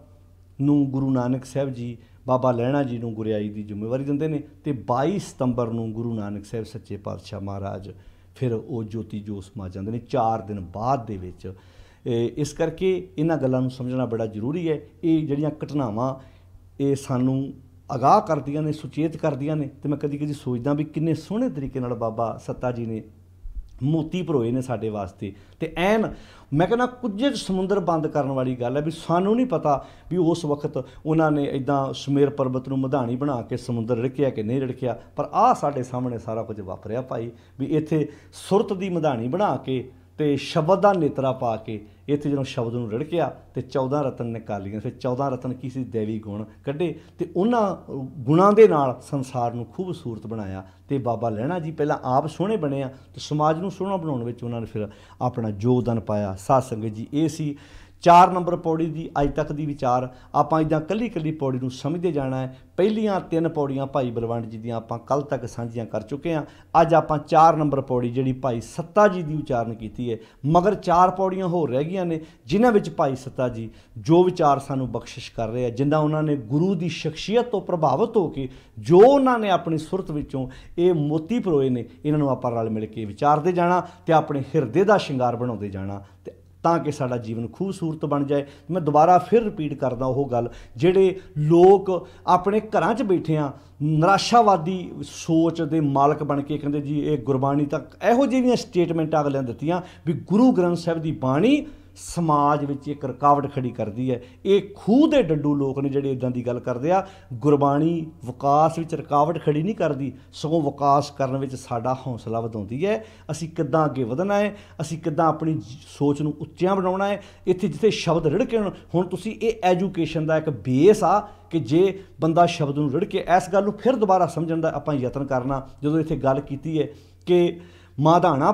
ਨੂੰ ਗੁਰੂ ਨਾਨਕ ਸਾਹਿਬ ਜੀ ਬਾਬਾ ਲਹਿਣਾ ਜੀ ਨੂੰ ਗੁਰਿਆਈ ਦੀ ਜ਼ਿੰਮੇਵਾਰੀ ਦਿੰਦੇ ਨੇ ਤੇ 22 ਸਤੰਬਰ ਨੂੰ ਗੁਰੂ ਨਾਨਕ ਸਾਹਿਬ ਸੱਚੇ ਪਾਤਸ਼ਾਹ ਮਹਾਰਾਜ ਫਿਰ ਉਹ ਜੋਤੀ ਜੋਤ ਸਮਾ ਜਾਂਦੇ ਨੇ 4 ਦਿਨ ਬਾਅਦ ਦੇ ਵਿੱਚ। ਇਸ ਕਰਕੇ ਇਹਨਾਂ ਗੱਲਾਂ ਨੂੰ ਸਮਝਣਾ ਬੜਾ ਜ਼ਰੂਰੀ ਹੈ। ਇਹ ਜਿਹੜੀਆਂ ਘਟਨਾਵਾਂ ਇਹ ਸਾਨੂੰ ਅਗਾਹ ਕਰਦੀਆਂ ਨੇ, ਸੁਚੇਤ ਕਰਦੀਆਂ ਨੇ। ਤੇ ਮੈਂ ਕਦੀ ਕਦੀ ਸੋਚਦਾ ਵੀ ਕਿੰਨੇ ਸੋਹਣੇ ਤਰੀਕੇ ਨਾਲ ਬਾਬਾ ਸੱਤਾ ਜੀ ਨੇ ਮੋਤੀ ਪਰੋਏ ਨੇ ਸਾਡੇ ਵਾਸਤੇ। ਤੇ ਐਨ ਮੈਂ ਕਹਿੰਦਾ ਕੁਝ ਸਮੁੰਦਰ ਬੰਦ ਕਰਨ ਵਾਲੀ ਗੱਲ ਹੈ ਵੀ ਸਾਨੂੰ ਨਹੀਂ ਪਤਾ ਵੀ ਉਸ ਵਕਤ ਉਹਨਾਂ ਨੇ ਇੱਦਾਂ ਸੁਮੇਰ ਪਰਬਤ ਨੂੰ ਮਧਾਣੀ ਬਣਾ ਕੇ ਸਮੁੰਦਰ ਰਿੜਕਿਆ ਕਿ ਨਹੀਂ ਰਿੜਕਿਆ, ਪਰ ਆਹ ਸਾਡੇ ਸਾਹਮਣੇ ਸਾਰਾ ਕੁਝ ਵਾਪਰਿਆ ਭਾਈ। ਵੀ ਇੱਥੇ ਸੁਰਤ ਦੀ ਮਧਾਣੀ ਬਣਾ ਕੇ ਤੇ ਸ਼ਬਦ ਦਾ ਨੇਤਰਾ ਪਾ ਕੇ ਇੱਥੇ ਜਦੋਂ ਸ਼ਬਦ ਨੂੰ ਰਿੜਕਿਆ ਤੇ 14 ਰਤਨ ਨਿਕਾਲੀਆਂ। ਫਿਰ 14 ਰਤਨ ਕੀ ਸੀ? ਦੇਵੀ ਗੁਣ ਕੱਢੇ ਤੇ ਉਹਨਾਂ ਗੁਣਾਂ ਦੇ ਨਾਲ ਸੰਸਾਰ ਨੂੰ ਖੂਬਸੂਰਤ ਬਣਾਇਆ। ਤੇ ਬਾਬਾ ਲਹਿਣਾ ਜੀ ਪਹਿਲਾਂ ਆਪ ਸੋਹਣੇ ਬਣੇ ਆ ਤੇ ਸਮਾਜ ਨੂੰ ਸੋਹਣਾ ਬਣਾਉਣ ਵਿੱਚ ਉਹਨਾਂ ਨੇ ਫਿਰ ਆਪਣਾ ਯੋਗਦਾਨ ਪਾਇਆ। ਸਾਧ ਸੰਗਤ ਜੀ ਇਹ ਸੀ 4 ਨੰਬਰ ਪੌੜੀ ਦੀ ਅੱਜ ਤੱਕ ਦੀ ਵਿਚਾਰ। ਆਪਾਂ ਇੱਦਾਂ ਕੱਲੀ ਕੱਲੀ ਪੌੜੀ ਨੂੰ ਸਮਝਦੇ ਜਾਣਾ ਹੈ। ਪਹਿਲੀਆਂ 3 ਪੌੜੀਆਂ ਭਾਈ ਬਲਵੰਡ ਜੀ ਦੀਆਂ ਆਪਾਂ ਕੱਲ੍ਹ ਤੱਕ ਸਾਂਝੀਆਂ ਕਰ ਚੁੱਕੇ ਹਾਂ। ਅੱਜ ਆਪਾਂ 4 ਨੰਬਰ ਪੌੜੀ ਜਿਹੜੀ ਭਾਈ ਸੱਤਾ ਜੀ ਦੀ ਉਚਾਰਨ ਕੀਤੀ ਹੈ, ਮਗਰ 4 ਪੌੜੀਆਂ ਹੋਰ ਰਹਿ ਗਈਆਂ ਨੇ ਜਿਨ੍ਹਾਂ ਵਿੱਚ ਭਾਈ ਸੱਤਾ ਜੀ ਜੋ ਵਿਚਾਰ ਸਾਨੂੰ ਬਖਸ਼ਿਸ਼ ਕਰ ਰਹੇ ਆ, ਜਿੱਦਾਂ ਉਹਨਾਂ ਨੇ ਗੁਰੂ ਦੀ ਸ਼ਖਸੀਅਤ ਤੋਂ ਪ੍ਰਭਾਵਿਤ ਹੋ ਕੇ ਜੋ ਉਹਨਾਂ ਨੇ ਆਪਣੀ ਸੁਰਤ ਵਿੱਚੋਂ ਇਹ ਮੋਤੀ ਪਰੋਏ ਨੇ, ਇਹਨਾਂ ਨੂੰ ਆਪਾਂ ਰਲ ਮਿਲ ਕੇ ਵਿਚਾਰਦੇ ਜਾਣਾ ਤੇ ਆਪਣੇ ਹਿਰਦੇ ਦਾ ਸ਼ਿੰਗਾਰ ਬਣਾਉਂਦੇ ਜਾਣਾ ਤੇ ਤਾਂ ਕਿ ਸਾਡਾ ਜੀਵਨ ਖੂਬਸੂਰਤ ਬਣ ਜਾਏ। ਮੈਂ ਦੁਬਾਰਾ ਫਿਰ ਰਿਪੀਟ ਕਰਦਾ ਉਹ ਗੱਲ, ਜਿਹੜੇ ਲੋਕ ਆਪਣੇ ਘਰਾਂ 'ਚ ਬੈਠੇ ਆ ਨਿਰਾਸ਼ਾਵਾਦੀ ਸੋਚ ਦੇ ਮਾਲਕ ਬਣ ਕੇ ਕਹਿੰਦੇ ਜੀ ਇਹ ਗੁਰਬਾਣੀ ਤੱਕ ਇਹੋ ਜਿਹੀਆਂ ਸਟੇਟਮੈਂਟਾਂ ਅਗਲਿਆਂ ਦਿੱਤੀਆਂ ਵੀ ਗੁਰੂ ਗ੍ਰੰਥ ਸਾਹਿਬ ਦੀ ਬਾਣੀ ਸਮਾਜ ਵਿੱਚ ਇੱਕ ਰੁਕਾਵਟ ਖੜੀ ਕਰਦੀ ਹੈ। ਇਹ ਖੂਹ ਦੇ ਡੱਡੂ ਲੋਕ ਨੇ ਜਿਹੜੇ ਇੱਦਾਂ ਦੀ ਗੱਲ ਕਰਦੇ ਆ। ਗੁਰਬਾਣੀ ਵਿਕਾਸ ਵਿੱਚ ਰੁਕਾਵਟ ਖੜੀ ਨਹੀਂ ਕਰਦੀ, ਸਗੋਂ ਵਿਕਾਸ ਕਰਨ ਵਿੱਚ ਸਾਡਾ ਹੌਸਲਾ ਵਧਾਉਂਦੀ ਹੈ। ਅਸੀਂ ਕਿੱਦਾਂ ਅੱਗੇ ਵਧਣਾ ਹੈ, ਅਸੀਂ ਕਿੱਦਾਂ ਆਪਣੀ ਸੋਚ ਨੂੰ ਉੱਚਿਆਂ ਬਣਾਉਣਾ ਹੈ। ਇੱਥੇ ਜਿੱਥੇ ਸ਼ਬਦ ਰਿੜਕੇ ਹੁਣ ਤੁਸੀਂ ਇਹ ਐਜੂਕੇਸ਼ਨ ਦਾ ਇੱਕ ਬੇਸ ਆ ਕਿ ਜੇ ਬੰਦਾ ਸ਼ਬਦ ਨੂੰ ਰਿੜ ਕੇ ਇਸ ਗੱਲ ਨੂੰ ਫਿਰ ਦੁਬਾਰਾ ਸਮਝਣ ਦਾ ਆਪਾਂ ਯਤਨ ਕਰਨਾ। ਜਦੋਂ ਇੱਥੇ ਗੱਲ ਕੀਤੀ ਹੈ ਕਿ ਮਾਧਾਣਾ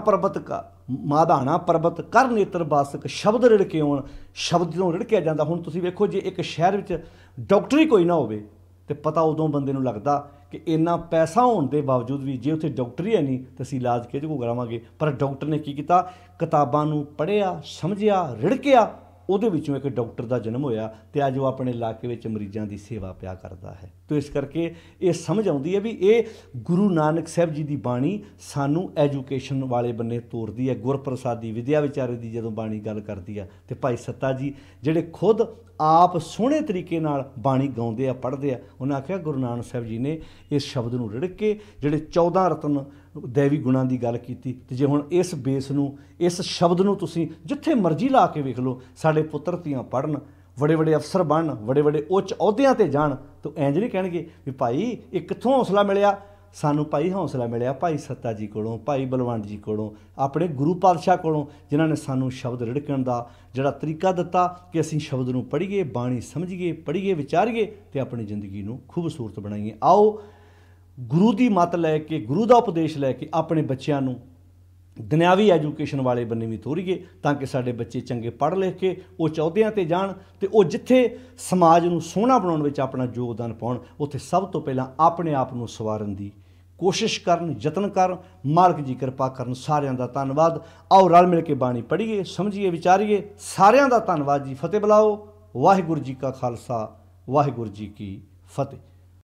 ਪਰਬਤ ਕਰ ਨੇਤਰ ਬਾਸਕ ਸ਼ਬਦ ਰਿੜਕੇ ਆਉਣ, ਸ਼ਬਦ ਜਦੋਂ ਰਿੜਕਿਆ ਜਾਂਦਾ। ਹੁਣ ਤੁਸੀਂ ਵੇਖੋ ਜੇ ਇੱਕ ਸ਼ਹਿਰ ਵਿੱਚ ਡਾਕਟਰ ਹੀ ਕੋਈ ਨਾ ਹੋਵੇ ਤੇ ਪਤਾ ਉਦੋਂ ਬੰਦੇ ਨੂੰ ਲੱਗਦਾ ਕਿ ਇੰਨਾ ਪੈਸਾ ਹੋਣ ਦੇ ਬਾਵਜੂਦ ਵੀ ਜੇ ਉੱਥੇ ਡਾਕਟਰ ਹੀ ਹੈ ਨਹੀਂ ਤਾਂ ਅਸੀਂ ਇਲਾਜ ਕਿਹਦੇ ਕੋਲ ਕਰਾਵਾਂਗੇ। ਪਰ ਡਾਕਟਰ ਨੇ ਕੀ ਕੀਤਾ? ਕਿਤਾਬਾਂ ਨੂੰ ਪੜ੍ਹਿਆ, ਸਮਝਿਆ, ਰਿੜਕਿਆ, ਉਹਦੇ ਵਿੱਚੋਂ ਇੱਕ ਡਾਕਟਰ ਦਾ ਜਨਮ ਹੋਇਆ ਤੇ ਅੱਜ ਉਹ ਆਪਣੇ ਇਲਾਕੇ ਵਿੱਚ ਮਰੀਜ਼ਾਂ ਦੀ ਸੇਵਾ ਪਿਆ ਕਰਦਾ ਹੈ। ਤੋ ਇਸ ਕਰਕੇ ਇਹ ਸਮਝ ਆਉਂਦੀ ਹੈ ਵੀ ਇਹ ਗੁਰੂ ਨਾਨਕ ਸਾਹਿਬ ਜੀ ਦੀ ਬਾਣੀ ਸਾਨੂੰ ਐਜੂਕੇਸ਼ਨ ਵਾਲੇ ਬੰਨੇ ਤੋਰਦੀ ਹੈ। ਗੁਰਪ੍ਰਸਾਦੀ ਵਿਦਿਆ ਵਿਚਾਰੇ ਦੀ ਜਦੋਂ ਬਾਣੀ ਗੱਲ ਕਰਦੀ ਆ ਤੇ ਭਾਈ ਸੱਤਾ ਜੀ ਜਿਹੜੇ ਖੁਦ ਆਪ ਸੋਹਣੇ ਤਰੀਕੇ ਨਾਲ ਬਾਣੀ ਗਾਉਂਦੇ ਆ, ਪੜ੍ਹਦੇ ਆ, ਉਹਨਾਂ ਆਖਿਆ ਗੁਰੂ ਨਾਨਕ ਸਾਹਿਬ ਜੀ ਨੇ ਇਸ ਸ਼ਬਦ ਨੂੰ ਰਿੜ ਕੇ ਜਿਹੜੇ 14 ਰਤਨ ਦੇਵੀ ਗੁਣਾਂ ਦੀ ਗੱਲ ਕੀਤੀ। ਤੇ ਜੇ ਹੁਣ ਇਸ ਬੇਸ ਨੂੰ, ਇਸ ਸ਼ਬਦ ਨੂੰ ਤੁਸੀਂ ਜਿੱਥੇ ਮਰਜ਼ੀ ਲਾ ਕੇ ਵੇਖ ਲਓ, ਸਾਡੇ ਪੁੱਤਰ ਧੀਆਂ ਪੜ੍ਹਨ, ਵੱਡੇ ਵੱਡੇ ਅਫਸਰ ਬਣਨ, ਵੱਡੇ ਵੱਡੇ ਉੱਚ ਅਹੁਦਿਆਂ 'ਤੇ ਜਾਣ, ਤਾਂ ਇੰਜ ਨਹੀਂ ਕਹਿਣਗੇ ਵੀ ਭਾਈ ਇਹ ਕਿੱਥੋਂ ਹੌਸਲਾ ਮਿਲਿਆ। ਸਾਨੂੰ ਭਾਈ ਹੌਸਲਾ ਮਿਲਿਆ ਭਾਈ ਸੱਤਾ ਜੀ ਕੋਲੋਂ, ਭਾਈ ਬਲਵੰਡ ਜੀ ਕੋਲੋਂ, ਆਪਣੇ ਗੁਰੂ ਪਾਤਸ਼ਾਹ ਕੋਲੋਂ, ਜਿਨ੍ਹਾਂ ਨੇ ਸਾਨੂੰ ਸ਼ਬਦ ਰਿੜਕਣ ਦਾ ਜਿਹੜਾ ਤਰੀਕਾ ਦਿੱਤਾ ਕਿ ਅਸੀਂ ਸ਼ਬਦ ਨੂੰ ਪੜ੍ਹੀਏ, ਬਾਣੀ ਸਮਝੀਏ, ਪੜ੍ਹੀਏ, ਵਿਚਾਰੀਏ ਤੇ ਆਪਣੀ ਜ਼ਿੰਦਗੀ ਨੂੰ ਖੂਬਸੂਰਤ ਬਣਾਈਏ। ਆਓ ਗੁਰੂ ਦੀ ਮੱਤ ਲੈ ਕੇ, ਗੁਰੂ ਦਾ ਉਪਦੇਸ਼ ਲੈ ਕੇ ਆਪਣੇ ਬੱਚਿਆਂ ਨੂੰ ਦੁਨਿਆਵੀ ਐਜੂਕੇਸ਼ਨ ਵਾਲੇ ਬੰਨੇ ਵੀ ਤੋਰੀਏ ਤਾਂ ਕਿ ਸਾਡੇ ਬੱਚੇ ਚੰਗੇ ਪੜ੍ਹ ਲਿਖ ਕੇ ਉਹ ਚੌਧਿਆਂ ਤੇ ਜਾਣ ਤੇ ਉਹ ਜਿੱਥੇ ਸਮਾਜ ਨੂੰ ਸੋਹਣਾ ਬਣਾਉਣ ਵਿੱਚ ਆਪਣਾ ਯੋਗਦਾਨ ਪਾਉਣ, ਉੱਥੇ ਸਭ ਤੋਂ ਪਹਿਲਾਂ ਆਪਣੇ ਆਪ ਨੂੰ ਸਵਾਰਨ ਦੀ ਕੋਸ਼ਿਸ਼ ਕਰਨ, ਯਤਨ ਕਰਨ। ਮਾਲਕ ਜੀ ਕਿਰਪਾ ਕਰਨ। ਸਾਰਿਆਂ ਦਾ ਧੰਨਵਾਦ। ਆਓ ਰਲ ਮਿਲ ਕੇ ਬਾਣੀ ਪੜ੍ਹੀਏ, ਸਮਝੀਏ, ਵਿਚਾਰੀਏ। ਸਾਰਿਆਂ ਦਾ ਧੰਨਵਾਦ ਜੀ। ਫਤਿਹ ਬੁਲਾਓ। ਵਾਹਿਗੁਰੂ ਜੀ ਕਾ ਖਾਲਸਾ, ਵਾਹਿਗੁਰੂ ਜੀ ਕੀ ਫਤਿਹ।